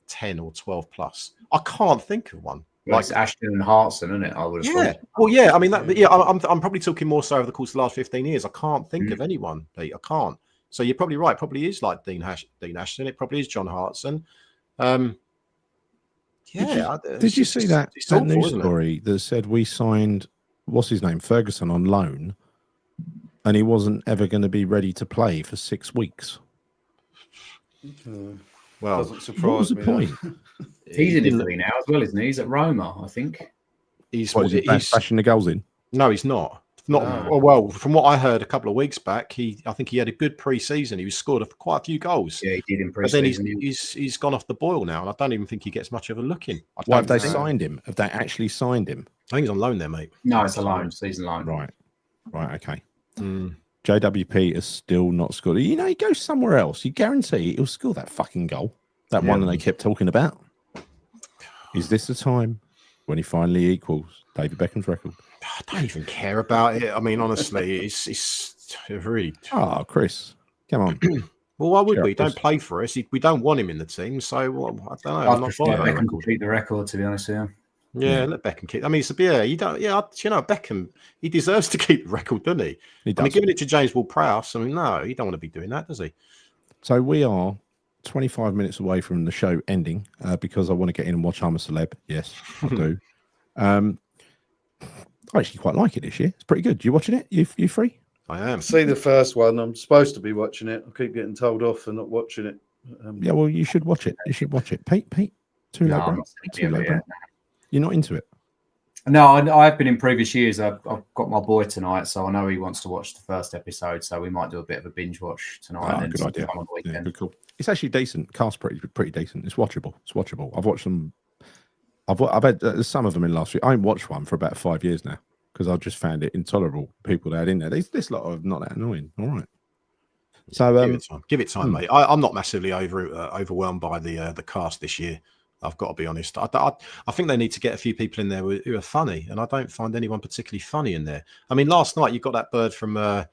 10 or 12 plus. I can't think of one. Well, it's Ashton and Hartson, isn't it? I would have thought. Well, yeah. I mean, I'm probably talking more so over the course of the last 15 years. I can't think of anyone, Pete. I can't. So you're probably right. Probably is like Dean Ashton. It probably is John Hartson. Did you see that news story that said we signed, what's his name, Ferguson on loan, and he wasn't ever going to be ready to play for 6 weeks? Well, doesn't surprise what was the point? He's in Italy now as well, isn't he? He's at Roma, I think. He's bashing the goals in. No, he's not. Well, from what I heard a couple of weeks back, I think he had a good pre-season. He scored quite a few goals. Yeah, he did in pre-season. But then he's gone off the boil now, and I don't even think he gets much of a look in. Why have they signed him? Have they actually signed him? I think he's on loan there, mate. No, it's a loan, season loan. Right, okay. JWP has still not scored. He goes somewhere else. You guarantee he'll score that fucking goal. That one that they kept talking about. Is this the time when he finally equals David Beckham's record? I don't even care about it. I mean, honestly, it's really. Oh, Chris, come on. Well, why would we? Don't play for us. We don't want him in the team. So, I don't know. I'm not buying Beckham complete the record, to be honest with you. Yeah, let Beckham keep. I mean, Beckham, he deserves to keep the record, doesn't he? He does. I mean, giving it to James Ward-Prowse, no, he don't want to be doing that, does he? So we are 25 minutes away from the show ending because I want to get in and watch I'm a Celeb. Yes, I do. I actually quite like it this year. It's pretty good. You watching it? You free? I am. See the first one. I'm supposed to be watching it. I keep getting told off for not watching it. Yeah, well, you should watch it. You should watch it. Pete, too late, bro. Too late, bro. You're not into it? No, I've been in previous years. I've got my boy tonight, so I know he wants to watch the first episode. So we might do a bit of a binge watch tonight. Oh, good idea. Yeah, good call. It's actually decent. Cast pretty decent. It's watchable. I've watched them. I've had some of them in last week. I ain't watched one for about 5 years now because I've just found it intolerable. People that had in there. This lot are not that annoying. All right. So give it time, mate. I'm not massively overwhelmed by the cast this year. I've got to be honest. I think they need to get a few people in there who are funny, and I don't find anyone particularly funny in there. I mean, last night you got that bird from the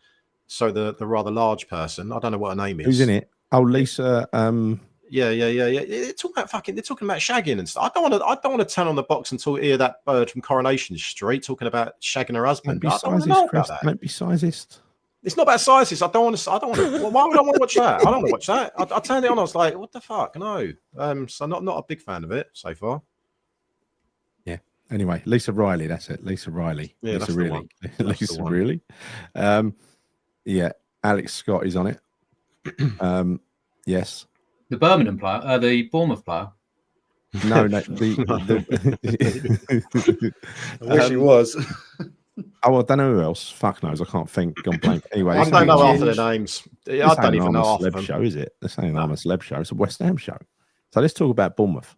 rather large person. I don't know what her name is. Who's in it? Oh, Lisa. Yeah. They're talking about shagging and stuff. I don't want to turn on the box until hear that bird from Coronation Street talking about shagging her husband. Don't be sizist. It's not about sizes. I don't want to. Why would I want to watch that? I don't want to watch that. I turned it on. I was like, what the fuck? No. So not a big fan of it so far. Yeah. Anyway, Lisa Riley. That's it. Lisa Riley. Yeah, Lisa that's Riley. Lisa one. Riley. Yeah. Alex Scott is on it. Yes. The Birmingham player, the Bournemouth player. No. I wish he was. Oh, I don't know who else. Fuck knows. I can't think. Gone blank. Anyway, I don't know half of the names. I don't even know half of them. Show, is it? This ain't I'm a Celeb show. It's a West Ham show. So let's talk about Bournemouth.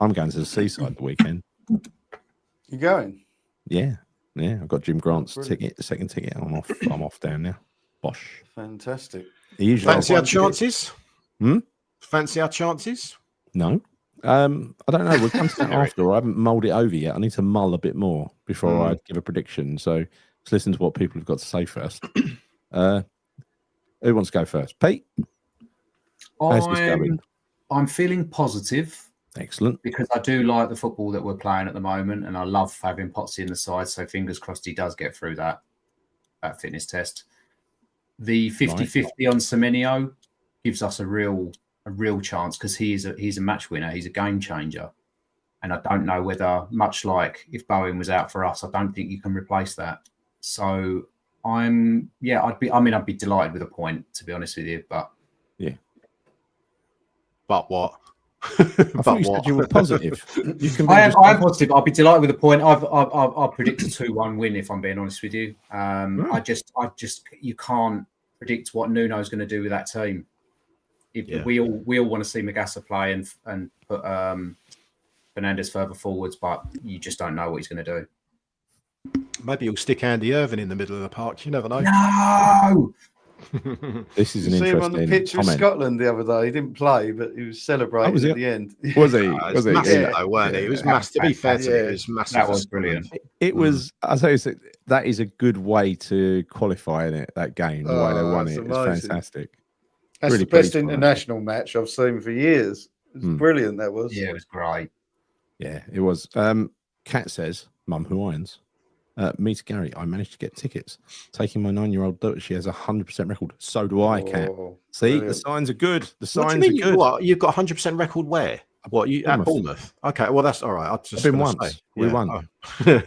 I'm going to the seaside the weekend. You going? Yeah. I've got Jim Grant's ticket, the second ticket. I'm off down now. Bosh. Fantastic. Fancy our chances? Fancy our chances? No. I don't know. We'll come to that after. I haven't mulled it over yet. I need to mull a bit more before I give a prediction. So let's listen to what people have got to say first. Who wants to go first? Pete? How's this going? I'm feeling positive. Excellent. Because I do like the football that we're playing at the moment, and I love having Potsy in the side. So fingers crossed he does get through that fitness test. The 50-50 on Semenyo gives us a real chance because he's a match winner. He's a game changer. And I don't know whether, much like if Bowen was out for us, I don't think you can replace that. So I'd be delighted with a point, to be honest with you. But yeah. But what? I thought you said you were positive. I am positive. I'll be delighted with a point. I'll predict a 2-1 win if I'm being honest with you. I just you can't predict what Nuno's going to do with that team. We all want to see Magassa play and put Fernandes further forwards, but you just don't know what he's going to do. Maybe he'll stick Andy Irvine in the middle of the park. You never know. No. This is an see interesting him on the pitch with Scotland the other day. He didn't play, but he was celebrating at the end. Was he? Was he? Massive, though, weren't he? It was massive. To be fair to him, it was massive. That was brilliant. It was. I'll tell you, that is a good way to qualify in it. That game, the way they won it, it's fantastic. That's really the best international match I've seen for years. It was brilliant. That was. Yeah, it was great. Yeah, it was. Kat says, "Mum, who irons?" Meet Gary. I managed to get tickets. Taking my 9-year-old daughter. She has a 100% record. So do I, Kat. See, brilliant. The signs are good. The signs are good. What? You've got 100% record where? What? You at Bournemouth? Okay, well that's all right. I've just been once. We won. Oh. Take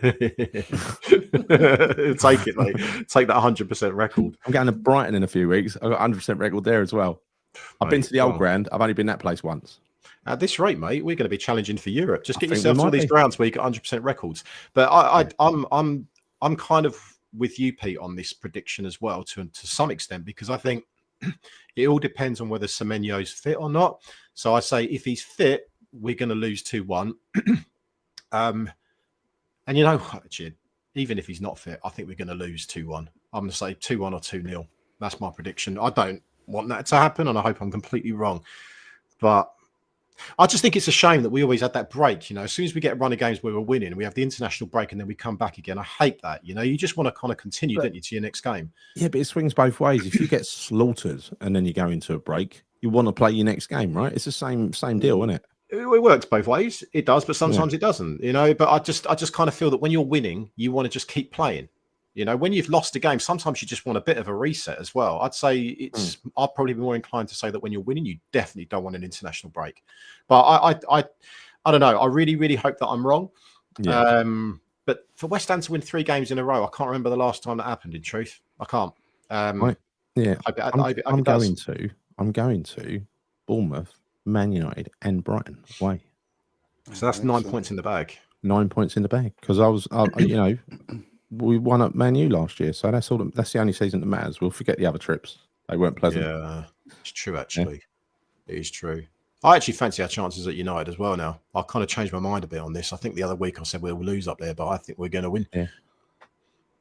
it, mate. Take that 100% record. I'm going to Brighton in a few weeks. I've got 100% record there as well. I've been to the old ground. I've only been that place once. At this rate, mate, we're going to be challenging for Europe. Just get yourself to all these grounds where you get 100% records. But I'm kind of with you, Pete, on this prediction as well, to some extent, because I think it all depends on whether Semenyo's fit or not. So I say if he's fit, we're going to lose 2-1. And you know what, Jid, even if he's not fit, I think we're going to lose 2-1. I'm going to say 2-1 or 2-0. That's my prediction. I don't want that to happen, and I hope I'm completely wrong. But I just think it's a shame that we always had that break. You know, as soon as we get a run of games where we're winning, we have the international break and then we come back again. I hate that. You know, you just want to kind of continue, don't you, to your next game? Yeah, but it swings both ways. If you get slaughtered and then you go into a break, you want to play your next game, right? It's the same deal, isn't it? It works both ways. It does, but sometimes it doesn't. You know, but I just kind of feel that when you're winning, you want to just keep playing. You know, when you've lost a game, sometimes you just want a bit of a reset as well. I'd say I'd probably be more inclined to say that when you're winning, you definitely don't want an international break. But I don't know. I really, really hope that I'm wrong. Yeah. But for West Ham to win 3 games in a row, I can't remember the last time that happened. In truth, I can't. Yeah, I'm going does. to Bournemouth, Man United, and Brighton away. So that's 9 points in the bag. 9 points in the bag because we won at Man U last year, so that's all. That's the only season that matters. We'll forget the other trips; they weren't pleasant. Yeah, it's true. Actually, It is true. I actually fancy our chances at United as well now. I've kind of changed my mind a bit on this. I think the other week I said we'll lose up there, but I think we're going to win. Yeah.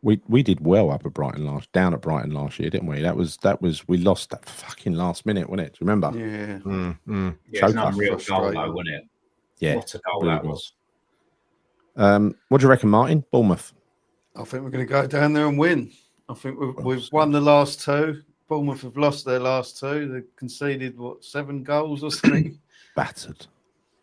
We did well up at down at Brighton last year, didn't we? That was we lost that fucking last minute, wasn't it? Do you remember? Yeah. Yeah, it's not a real goal though, wasn't it? Yeah. What a goal really that was. What do you reckon, Martin? Bournemouth? I think we're going to go down there and win. I think we've won the last 2. Bournemouth have lost their last 2. They conceded 7 goals or something. Battered.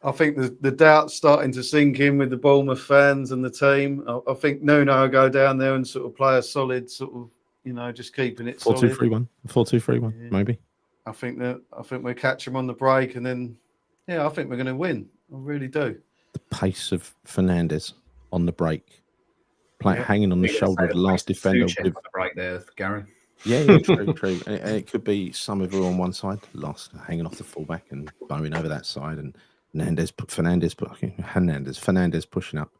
I think the doubt's starting to sink in with the Bournemouth fans and the team. I think Nuno will go down there and sort of play a solid sort of, just keeping it 4-2-3-1. 4-2-3-1, maybe. I think we'll catch them on the break, and then I think we're going to win. I really do. The pace of Fernandes on the break, hanging on the shoulder of the last defender. On the break there, Gary. Yeah, true. And it could be Somerville on one side, last hanging off the fullback and bowing over that side, and Fernandes pushing up,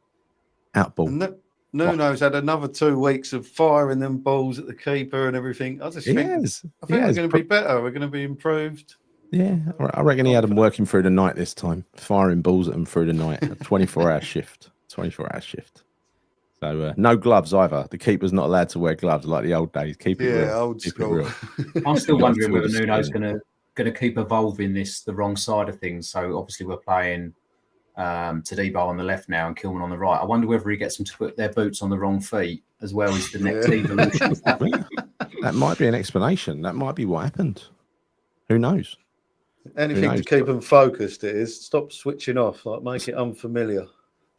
out ball. And Nuno's had another 2 weeks of firing them balls at the keeper and everything. I think we're going to be better. We're going to be improved. Yeah, I reckon he had them working through the night this time, firing balls at them through the night. A 24-hour shift. 24-hour shift. So no gloves either. The keeper's not allowed to wear gloves like the old days. Keep it real. Old school. I'm still wondering whether Nuno's going to keep evolving the wrong side of things. So obviously we're playing Tadibo on the left now and Kilman on the right. I wonder whether he gets them to put their boots on the wrong feet as well as the next evolution. That might be an explanation. That might be what happened. Who knows? Anything to keep them focused. It is. Stop switching off. Like make it unfamiliar.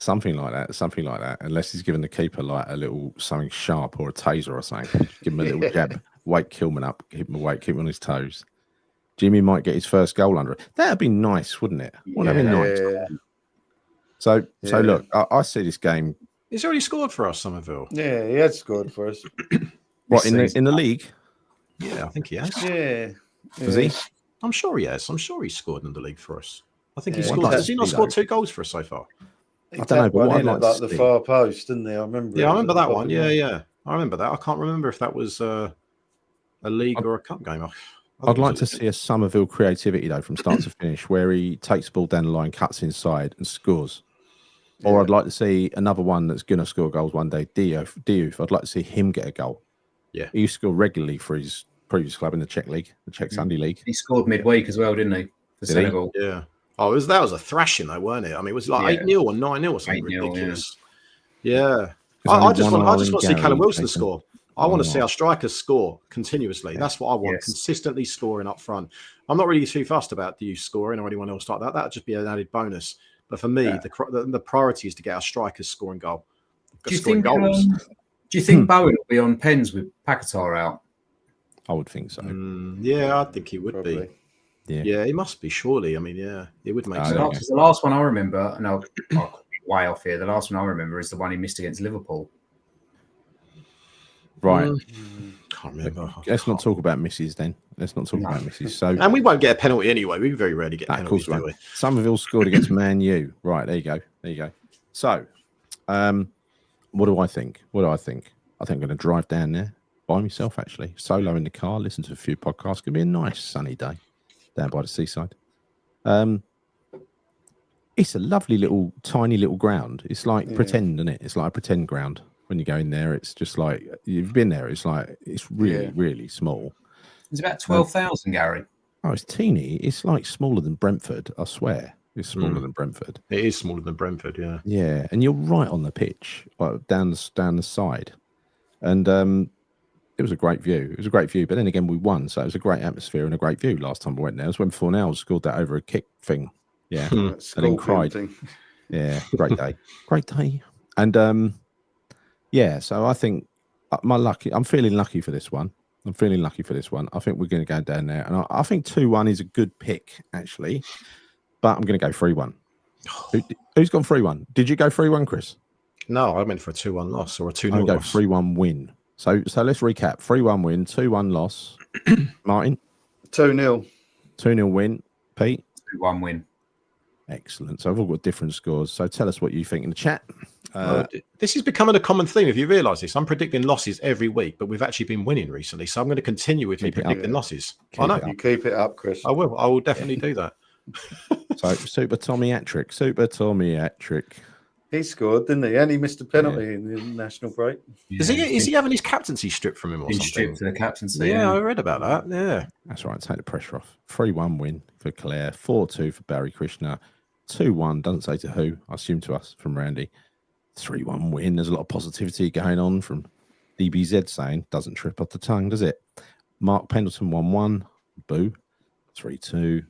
Something like that. Unless he's given the keeper like a little something sharp or a taser or something. Give him a little jab. Wake Kilman up. Keep him awake. Keep him on his toes. Jimmy might get his first goal under it. That'd be nice, wouldn't it? Wouldn't that be nice? Yeah. So look, I see this game. He's already scored for us, Somerville. Yeah, he had scored for us. What in the league? Yeah, I think he has. Yeah. Was he? I'm sure he has. I'm sure he's scored in the league for us. I think he Yeah, scored. Has he not scored 2 goals for us so far? I don't know, but what I'd like to the see- far post, didn't he? I remember. Yeah, I remember that it. one. Yeah. I remember that. I can't remember if that was a league or a cup game. I'd like to see a Somerville creativity though, from start to finish, where he takes the ball down the line, cuts inside, and scores. Or I'd like to see another one that's going to score goals one day. Diouf. I'd like to see him get a goal. Yeah, he used to score regularly for his previous club in the Czech league, the Czech Sunday league. He scored midweek as well, didn't he? For Senegal. Yeah. Oh, that was a thrashing though, weren't it? I mean, it was like 8-0 or 9-0 or something 8-0, ridiculous. Yeah. I just want to see Callum Wilson score. I want to see our strikers score continuously. Yeah. That's what I want, consistently scoring up front. I'm not really too fussed about you scoring or anyone else like that. That would just be an added bonus. But for me, the priority is to get our strikers scoring goals. Do you think Bowen will be on pens with Paquetá out? I would think so. Yeah, I think he would Probably. be. Yeah, he must be, surely. I mean, it would make sense. The last one I remember, and I'll be way off here, the last one I remember is the one he missed against Liverpool. Right. Can't remember. Let's not talk about misses then. Let's not talk about misses. So, and we won't get a penalty anyway. We very rarely get penalties, do we? Somerville scored against Man U. Right, there you go. So, what do I think? I think I'm going to drive down there by myself, actually. Solo in the car, listen to a few podcasts. It's going to be a nice sunny day down by the seaside. It's a lovely tiny little ground. It's like pretend, isn't it? It's like a pretend ground. When you go in there, it's just like you've been there. It's like it's really, really small. It's about 12,000, Gary. Oh, it's teeny. It's like smaller than Brentford. I swear, it's smaller than Brentford. It is smaller than Brentford, yeah. Yeah, and you're right on the pitch, like down the side, and it was a great view. But then again, we won, so it was a great atmosphere and a great view. Last time I went there, it was when Fornell scored that over a kick thing. Yeah, and then cried. Yeah, great day, and. Yeah, so I think I'm feeling lucky for this one. I think we're going to go down there, and I think 2-1 is a good pick actually, but I'm going to go 3-1. Who's gone 3-1? Did you go 3-1, Chris? No, I went for a 2-1 loss or a 2-0 I'll go loss. 3-1 win. So let's recap: 3-1 win, 2-1 loss. Martin, 2-0. 2-0 win. Pete, 2-1 win. Excellent. So I've all got different scores. So tell us what you think in the chat. This is becoming a common theme. If you realise this, I'm predicting losses every week, but we've actually been winning recently. So I'm going to continue with me predicting losses. I know. You keep it up, Chris. I will. I will definitely do that. So Super Tommy-atric. He scored, didn't he? And he missed a penalty in the national break. Yeah. Is he having his captaincy stripped from him or something? Stripped to the captaincy. Yeah, I read about that. Yeah. That's right. Take the pressure off. 3-1 win for Claire. 4-2 for Barry Krishna. 2-1, doesn't say to who, I assume to us from Randy. 3-1 win. There's a lot of positivity going on from DBZ saying, doesn't trip off the tongue, does it? Mark Pendleton 1-1. Boo. 3-2.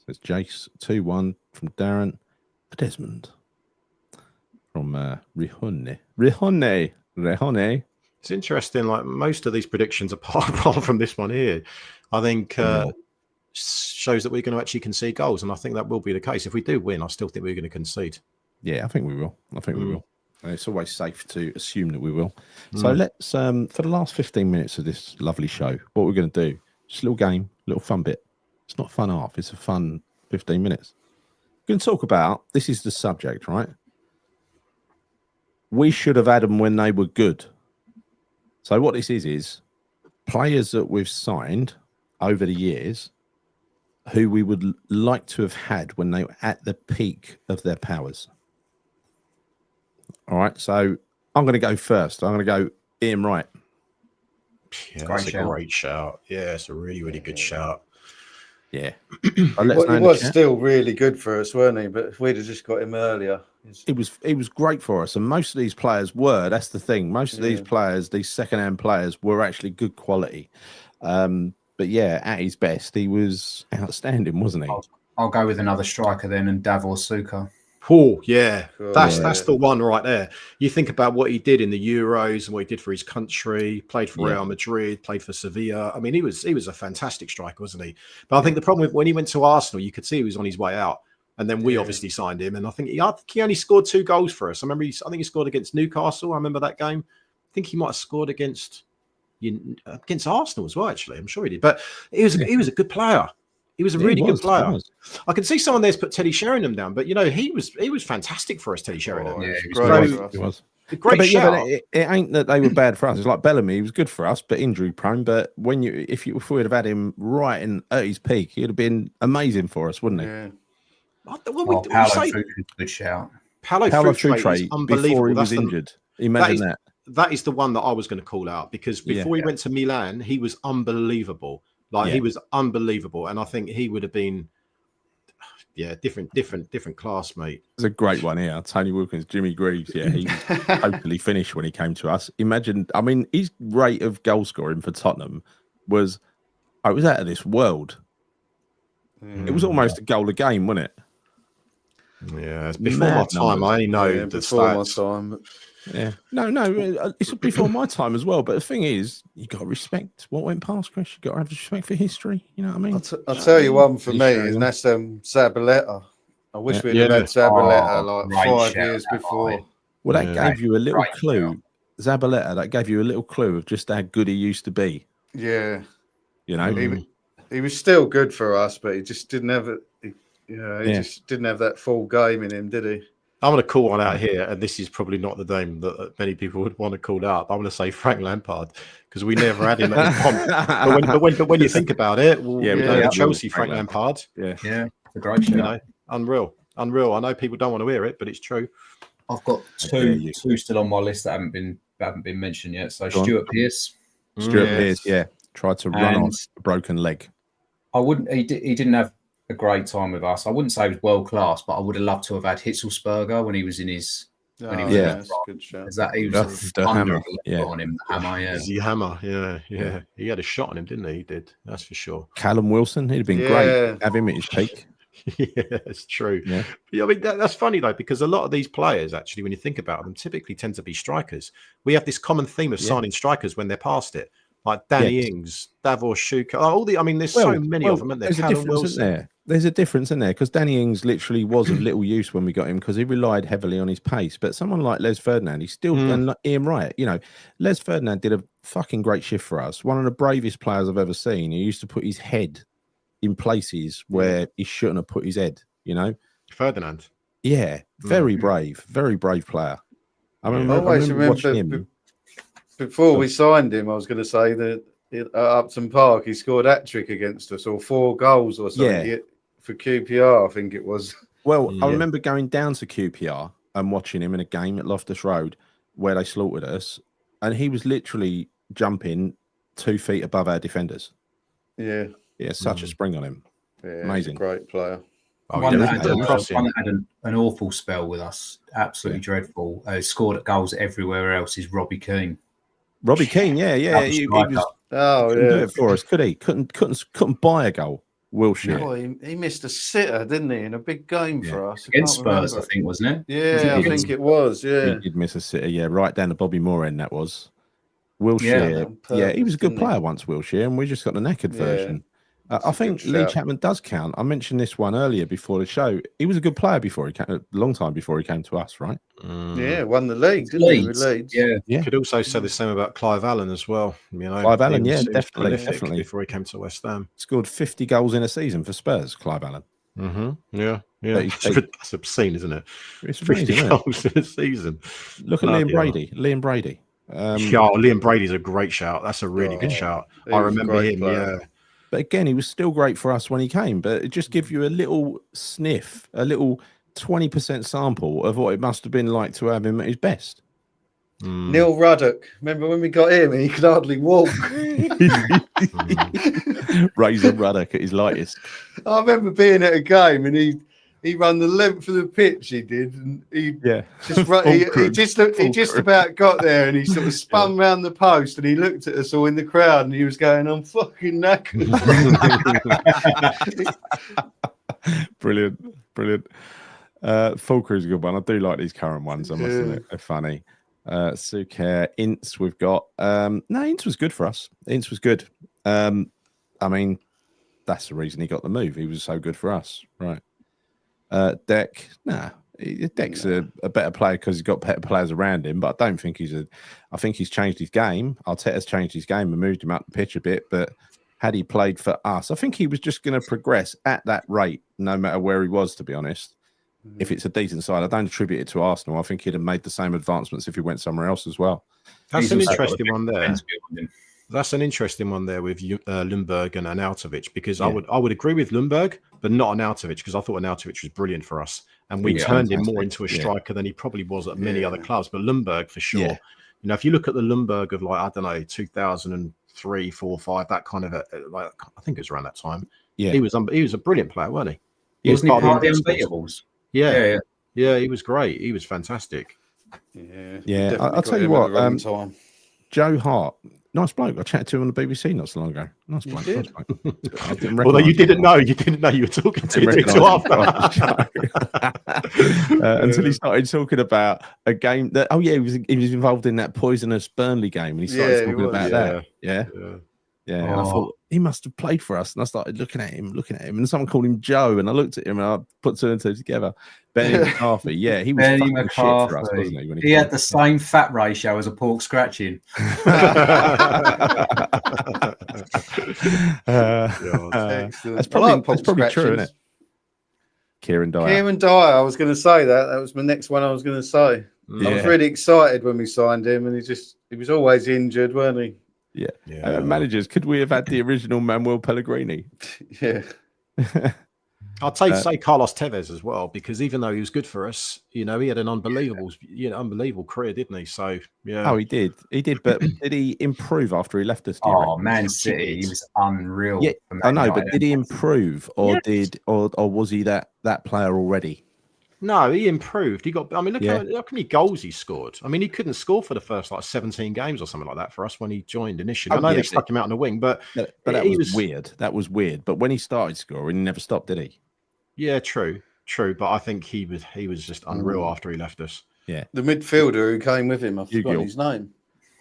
Says Jace. 2-1 from Darren. Desmond. From Rihone. It's interesting. Like most of these predictions, apart from this one here, I think shows that we're going to actually concede goals, and I think that will be the case. If we do win, I still think we're going to concede. Yeah, I think we will. We will. And it's always safe to assume that we will. So let's, for the last 15 minutes of this lovely show, what we're going to do, just a little game, a little fun bit. It's not a fun half. It's a fun 15 minutes. We're going to talk about, this is the subject, right? We should have had them when they were good. So what this is players that we've signed over the years who we would like to have had when they were at the peak of their powers. All right, so I'm going to go first. I'm going to go Ian Wright. Yeah, that's a great shout. Yeah, it's a really, really good shout. Yeah. He was still really good for us, weren't he? But if we'd have just got him earlier. It was great for us. And most of these players were, that's the thing. Most of these players, these second-hand players, were actually good quality. But yeah, at his best, he was outstanding, wasn't he? I'll go with another striker then, and Davor Suker. Oh, yeah. That's the one right there. You think about what he did in the Euros and what he did for his country, played for Real Madrid, played for Sevilla. I mean, he was a fantastic striker, wasn't he? But I think the problem with when he went to Arsenal, you could see he was on his way out. And then we obviously signed him. And I think he only scored 2 goals for us. I think he scored against Newcastle. I remember that game. I think he might have scored against Arsenal as well, actually. I'm sure he did. But he was a good player. He was a really good player. I can see someone there's put Teddy Sheringham down, but he was fantastic for us, Teddy Sheringham. He was great. Shout. It ain't that they were bad for us. It's like Bellamy, he was good for us, but injury prone. But if we would have had him right at his peak, he'd have been amazing for us, wouldn't he? Yeah. Paolo Futre, good shout. Paolo Futre is unbelievable. Before he was injured. Imagine that. That is the one that I was going to call out because before he went to Milan, he was unbelievable. He was unbelievable, and I think he would have been, different class, mate. There's a great one here. Tony Wilkins, Jimmy Greaves. Yeah, he was totally finished when he came to us. Imagine, I mean, his rate of goal scoring for Tottenham was out of this world. It was almost a goal a game, wasn't it? Yeah, it's before my time. I only know the stats. My time. Yeah, no, it's before my time as well. But the thing is, you got to respect what went past, Chris. You got to have respect for history. You know what I mean? I'll tell you one for me, and that's Zabaleta. I wish we'd have had Zabaleta 5 years before. Well, that gave you a little clue. Zabaleta, that gave you a little clue of just how good he used to be. Yeah, you know, he was still good for us, but he just didn't have it. He just didn't have that full game in him, did he? I'm going to call one out here, and this is probably not the name that many people would want to call out. But I'm going to say Frank Lampard because we never had him at the comp. but when you think about it, Chelsea, Frank Lampard. Yeah, a great show. Unreal. I know people don't want to hear it, but it's true. I've got two still on my list that haven't been mentioned yet. So Stuart Pearce. Pearce, tried to run on a broken leg. I wouldn't. He didn't have a great time with us. I wouldn't say he was world class, but I would have loved to have had Hitzelsperger when he was in his. That's a good shout. He was the hammer. On him. The hammer. Yeah. He had a shot on him, didn't he? He did. That's for sure. Callum Wilson, he'd have been great. Have him at his peak. Yeah, it's true. Yeah. But, I mean, that's funny though, because a lot of these players, actually, when you think about them, typically tend to be strikers. We have this common theme of signing strikers when they're past it, like Danny Ings, Davor Shuka, all the. I mean, there's so many of them, isn't there? There's a Callum difference, Wilson. isn't there? There's a difference in there because Danny Ings literally was of little use when we got him because he relied heavily on his pace. But someone like Les Ferdinand, he's still and Ian Wright. You know, Les Ferdinand did a fucking great shift for us. One of the bravest players I've ever seen. He used to put his head in places where he shouldn't have put his head. You know, Ferdinand. Yeah, very brave player. I remember watching him. Before we signed him, I was going to say that at Upton Park, he scored a hat-trick against us, or 4 goals or something for QPR, I think it was. Well, I remember going down to QPR and watching him in a game at Loftus Road where they slaughtered us, and he was literally jumping 2 feet above our defenders. Yeah. Yeah, such a spring on him. Yeah, amazing. Great player. One that had an awful spell with us, absolutely dreadful. Scored at goals everywhere else is Robbie Keane. Robbie Keane, he was. Couldn't do it for us, could he? Couldn't buy a goal. Wilshere. No, he missed a sitter, didn't he, in a big game for us against Spurs, I think, wasn't it? Yeah, I think it was. Yeah, he did miss a sitter. Yeah, right down the Bobby Moore end. That was Wilshere. Yeah, he was a good player once, Wilshere, and we just got the knackered version. I think Lee Chapman does count. I mentioned this one earlier before the show. He was a good player before he came, a long time before he came to us, right? Yeah, won the league, didn't he? With Leeds. Yeah. Could also say the same about Clive Allen as well. You know, Clive Allen, definitely. Before he came to West Ham, scored 50 goals in a season for Spurs. Clive Allen. Yeah. That's obscene, isn't it? It's 50 goals in a season. Look at Liam Brady. Liam Brady. Liam Brady's a great shout. That's a really good shout. I remember him. Player. Yeah. But again, he was still great for us when he came. But it just gives you a little sniff, a little 20% sample of what it must have been like to have him at his best. Neil Ruddock. Remember when we got him and he could hardly walk? Razor Ruddock at his lightest. I remember being at a game and he ran the length of the pitch. He did, and he just about got there, and he sort of spun round the post, and he looked at us all in the crowd, and he was going, "I'm fucking knackered." Brilliant. Full Crew's a good one. I do like these current ones. I must admit, they're funny. Suker, Ince, we've got. Ince was good for us. Ince was good. I mean, that's the reason he got the move. He was so good for us, right? Deck, Deck's a better player because he's got better players around him, but I don't think I think he's changed his game. Arteta's changed his game and moved him up the pitch a bit, but had he played for us, I think he was just going to progress at that rate, no matter where he was, to be honest. If it's a decent side, I don't attribute it to Arsenal. I think he'd have made the same advancements if he went somewhere else as well. That's an interesting one there. That's an interesting one there with Ljungberg and Arnautovic, because I would agree with Ljungberg, but not Arnautovic, because I thought Arnautovic was brilliant for us, and we turned him more into a striker than he probably was at many other clubs. But Ljungberg for sure. You know, if you look at the Ljungberg of 2003, 4, 5, that kind of I think it was around that time. Yeah, he was a brilliant player, wasn't he? Wasn't he part of the Unbeatables? Yeah, he was great. He was fantastic. Yeah. I'll tell you what, Joe Hart. Nice bloke. I chatted to him on the BBC not so long ago. Nice bloke. Although you didn't know you were talking to him until he started talking about a game that. Oh yeah, he was involved in that poisonous Burnley game, and he started talking about that. Yeah. And I thought he must have played for us, and I started looking at him, and someone called him Joe, and I looked at him, and I put 2 and 2 together. Benny McCarthy, he was fucking shit for us, wasn't he? When he had the same fat ratio as a pork scratching. That's probably true, isn't it? Kieran Dyer. I was going to say that. That was my next one. I was going to say. I was really excited when we signed him, and he was always injured, weren't he? Yeah. Managers, could we have had the original Manuel Pellegrini? Yeah. I'd say Carlos Tevez as well, because even though he was good for us, you know, he had an unbelievable career, didn't he? So he did. But did he improve after he left us? Man City, he was unreal. Yeah, I know, but did he improve, or was he that player already? No, he improved. Look how many goals he scored. I mean, he couldn't score for the first 17 games or something like that for us when he joined initially. I know they stuck him out on the wing, but that was weird. That was weird. But when he started scoring, he never stopped, did he? Yeah, true. But I think he was just unreal after he left us. Yeah. The midfielder who came with him, I've Gil. forgotten his name.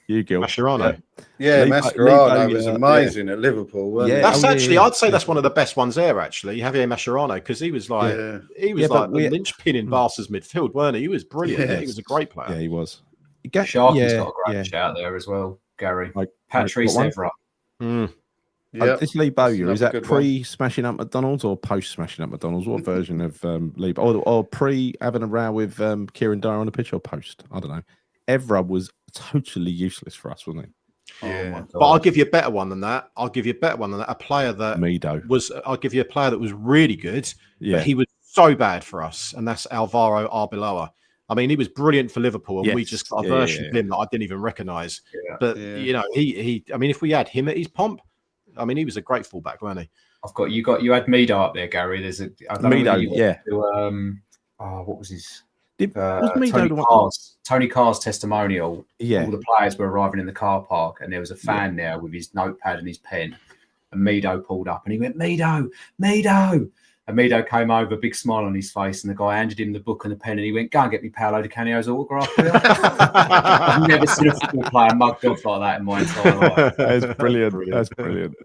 Mascherano. Yeah, Mascherano was yeah. amazing at Liverpool, wasn't Yeah. he? That's I'd say that's one of the best ones there, actually, Javier Mascherano, because he was like the linchpin in Barca's midfield, weren't he? He was brilliant. Yes. He was a great player. Yeah, he was. Sharky's got a great shout there as well, Gary. Patrice Evra. This Lee Bowyer, is that good pre-smashing up McDonald's or post-smashing up McDonald's? What version of Lee or pre having a row with Kieran Dyer on the pitch or post? I don't know. Evra was totally useless for us, wasn't he? Yeah. But I'll give you a better one than that. A player that I'll give you a player that was really good. Yeah. But he was so bad for us, and that's Alvaro Arbeloa. I mean, he was brilliant for Liverpool, and we just got a version of him that I didn't even recognise. Yeah. But you know, he. I mean, if we had him at his pomp, I mean, he was a great fullback, wasn't he? You had Mido up there, Gary. There's a Mido, what was his? Tony Carr's testimonial. Yeah. All the players were arriving in the car park, and there was a fan there with his notepad and his pen. And Mido pulled up, and he went, "Mido." And Mido came over, big smile on his face, and the guy handed him the book and the pen, and he went, "Go and get me Paolo Di Canio's autograph." I've never seen a football player mugged off like that in my entire life. That's brilliant. That's brilliant.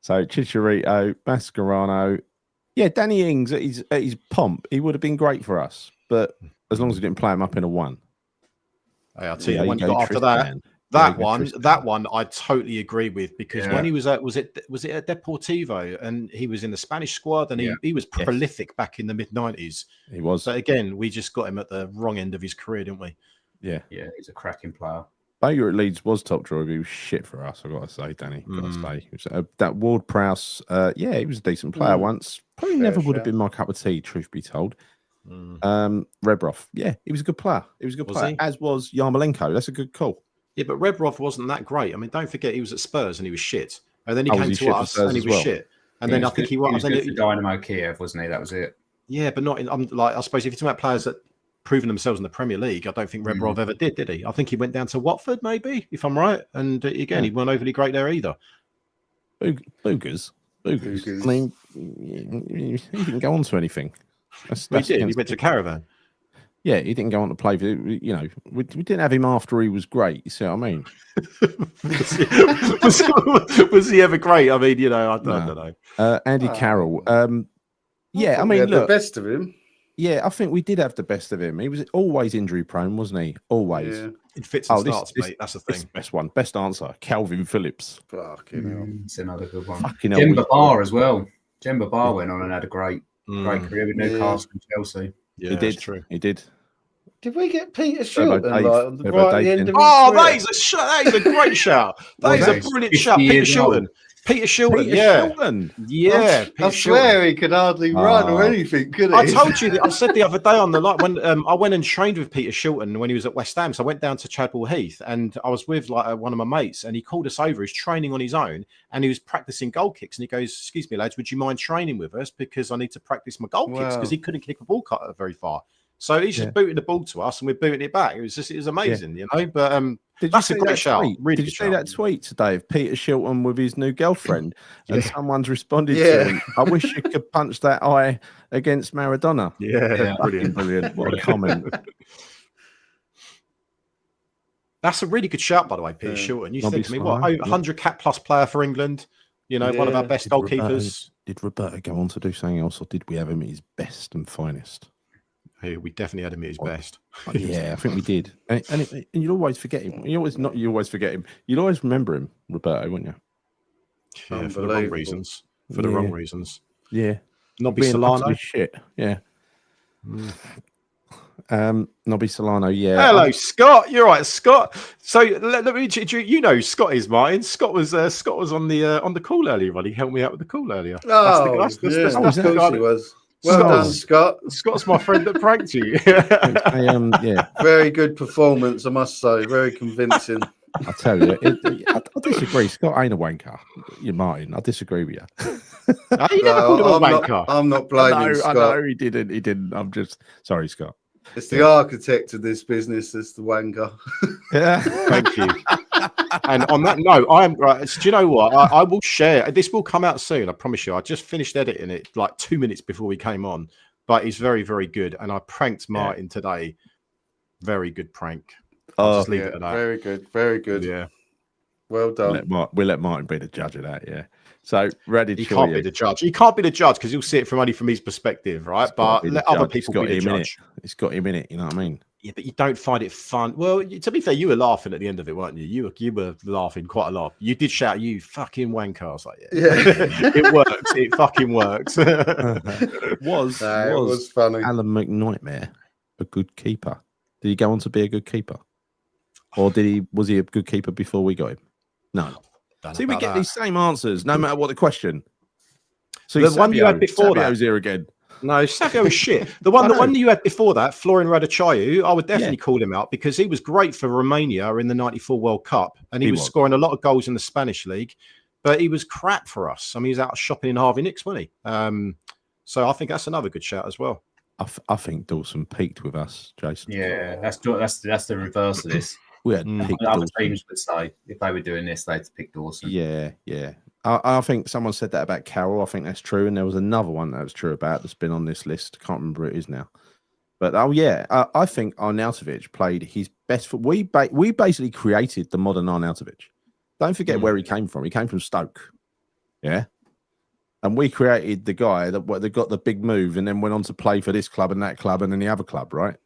So Chicharito, Mascherano, Danny Ings at his pomp, he would have been great for us, but as long as we didn't play him up in a one. Hey, I'll tell you, when you got after that. That one, I totally agree with, because when he was at was it at Deportivo, and he was in the Spanish squad, and he was prolific back in the mid-90s. He was. But again, we just got him at the wrong end of his career, didn't we? Yeah, he's a cracking player. Bowyer at Leeds was top drawer. He was shit for us, I got to say, Danny. Got to say, that Ward-Prowse, he was a decent player once. Probably never would have been my cup of tea, truth be told. Rebrov, he was a good player. He was a good player, as was Yarmolenko. That's a good call. Yeah, but Rebrov wasn't that great. I mean, don't forget he was at Spurs and he was shit. And then he came to us and he was shit. And then I think he was good for Dynamo Kiev, wasn't he? That was it. Yeah, but not in. I suppose if you're talking about players that proven themselves in the Premier League, I don't think Rebrov ever did he? I think he went down to Watford, maybe, if I'm right. And again, he weren't overly great there either. Boogers. I mean, he didn't go on to anything. He did. He went to Caravan. Yeah, he didn't go on to play for, we didn't have him after he was great. You see what I mean? was he ever great? I mean, I don't know. Andy Carroll. I mean, look, the best of him. Yeah, I think we did have the best of him. He was always injury prone, wasn't he? Always. Yeah. It fits and starts, mate. That's the thing. Best one. Best answer. Calvin Phillips. Fucking hell. It's another good one. Jemba Bar as well. Jemba Bar went on and had a great career with Newcastle and Chelsea. Yeah, he did. True. He did. Did we get Peter Shilton right at the end of that is a great shout. That is a brilliant shout. Peter Shilton. Peter Shilton, yeah. I swear he could hardly run or anything, could he? I told you, I said the other day on the light when I went and trained with Peter Shilton when he was at West Ham. So I went down to Chadwell Heath and I was with one of my mates, and he called us over. He's training on his own and he was practicing goal kicks. And he goes, "Excuse me, lads, would you mind training with us? Because I need to practice my goal kicks," because he couldn't kick a ball cut very far. So he's just booting the ball to us, and we're booting it back. It was amazing, But that's a great shout. Really did you see that tweet today of Peter Shilton with his new girlfriend? And someone's responded to him, "I wish you could punch that eye against Maradona." Yeah. Brilliant. What a comment. That's a really good shout, by the way, Peter Shilton. You think to me, 100 cap plus player for England? One of our best goalkeepers. Did Roberto go on to do something else, or did we have him at his best and finest? We definitely had him at his best. Yeah, I think we did. And you'll always forget him. You always forget him. You'll always remember him, Roberto, won't you? Yeah, for the wrong reasons. Yeah. Nobby Solano. Shit. Yeah. Nobby Solano. Yeah. Hello, Scott. You're right, Scott. So let me. Scott is Martin. Scott was on the call earlier. Buddy, he helped me out with the call earlier. That's of course he was. Well done, Scott. Scott's my friend that pranked you. Very good performance, I must say. Very convincing. I tell you, I disagree. Scott ain't a wanker. You're Martin. I disagree with you. I'm not blaming Scott. I know he didn't. I'm just sorry, Scott. It's the architect of this business that's the wanker. Yeah. Thank you. And on that note, I am right. Do you know what? I will share. This will come out soon. I promise you. I just finished editing it like 2 minutes before we came on, but it's very, very good. And I pranked Martyn today. Very good prank. I'll just leave it at that. Very good. Very good. Yeah. Well done. We'll let Martyn be the judge of that. Yeah. So ready? He can't be the judge. He can't be the judge because he'll see it only from his perspective, right? But let other people be the judge. It's got him in it. You know what I mean? Yeah, but you don't find it fun. Well, to be fair, you were laughing at the end of it, weren't you? You were laughing quite a lot. You did shout, "You fucking wanker!" I was like, "Yeah, it works. It fucking works." was funny. Alan McNightmare a good keeper? Did he go on to be a good keeper, or was he a good keeper before we got him? No. See, we get these same answers no matter what the question. So the one you had before Savio's here again. No, Savio was shit. The one you had before that, Florian Radachayu, I would definitely call him out because he was great for Romania in the '94 World Cup, and he was scoring a lot of goals in the Spanish league. But he was crap for us. I mean, he was out shopping in Harvey Nicks, wasn't he? So I think that's another good shout as well. I think Dawson peaked with us, Jason. Yeah, that's the reverse of this. We had other teams would say if they were doing this, they'd pick Dawson. Yeah. I think someone said that about Carroll. I think that's true. And there was another one that was true about that's been on this list. Can't remember who it is now. But I think Arnautovic played his best. We basically created the modern Arnautovic. Don't forget where he came from. He came from Stoke. Yeah. And we created the guy that got the big move and then went on to play for this club and that club and then the other club, right?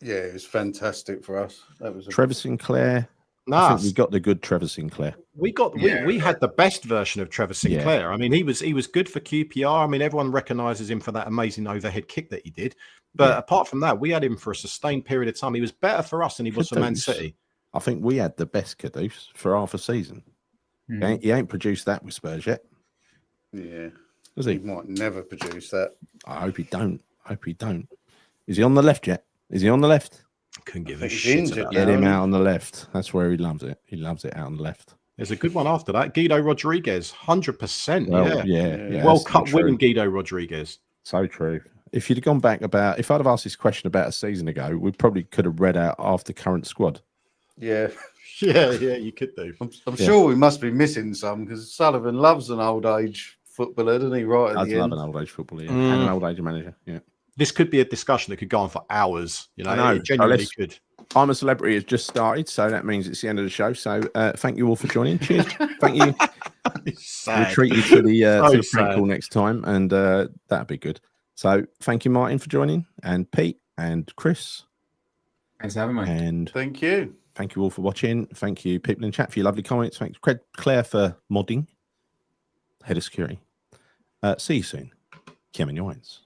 Yeah, it was fantastic for us. That was Trevor Sinclair. I think we got the good Trevor Sinclair. We had the best version of Trevor Sinclair. Yeah. I mean, he was good for QPR. I mean, everyone recognises him for that amazing overhead kick that he did. But apart from that, we had him for a sustained period of time. He was better for us than he was for Man City. I think we had the best Kudus for half a season. He ain't produced that with Spurs yet. Yeah. Does he? He might never produce that. I hope he don't. Is he on the left yet? Is he on the left? Couldn't give a shit about Get him out on the left. That's where he loves it. He loves it out on the left. There's a good one after that. Guido Rodriguez, 100%. Well, yeah. World Cup winning Guido Rodriguez. So true. If you'd have gone back if I'd have asked this question about a season ago, we probably could have read out half the current squad. Yeah. Yeah, you could do. I'm sure we must be missing some because Sullivan loves an old age footballer, doesn't he? Right at the end. Love an old age footballer, and an old age manager. Yeah. This could be a discussion that could go on for hours. You know, I know. It genuinely could. I'm a Celebrity has just started, so that means it's the end of the show. So thank you all for joining. Cheers. Thank you. We'll treat you to the prank call next time, and that'd be good. So thank you, Martyn, for joining, and Pete and Chris. Thanks for having me. And thank you. Thank you all for watching. Thank you, people in chat, for your lovely comments. Thanks, Claire, for modding. Head of security. See you soon. Kim and Wines.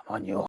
On your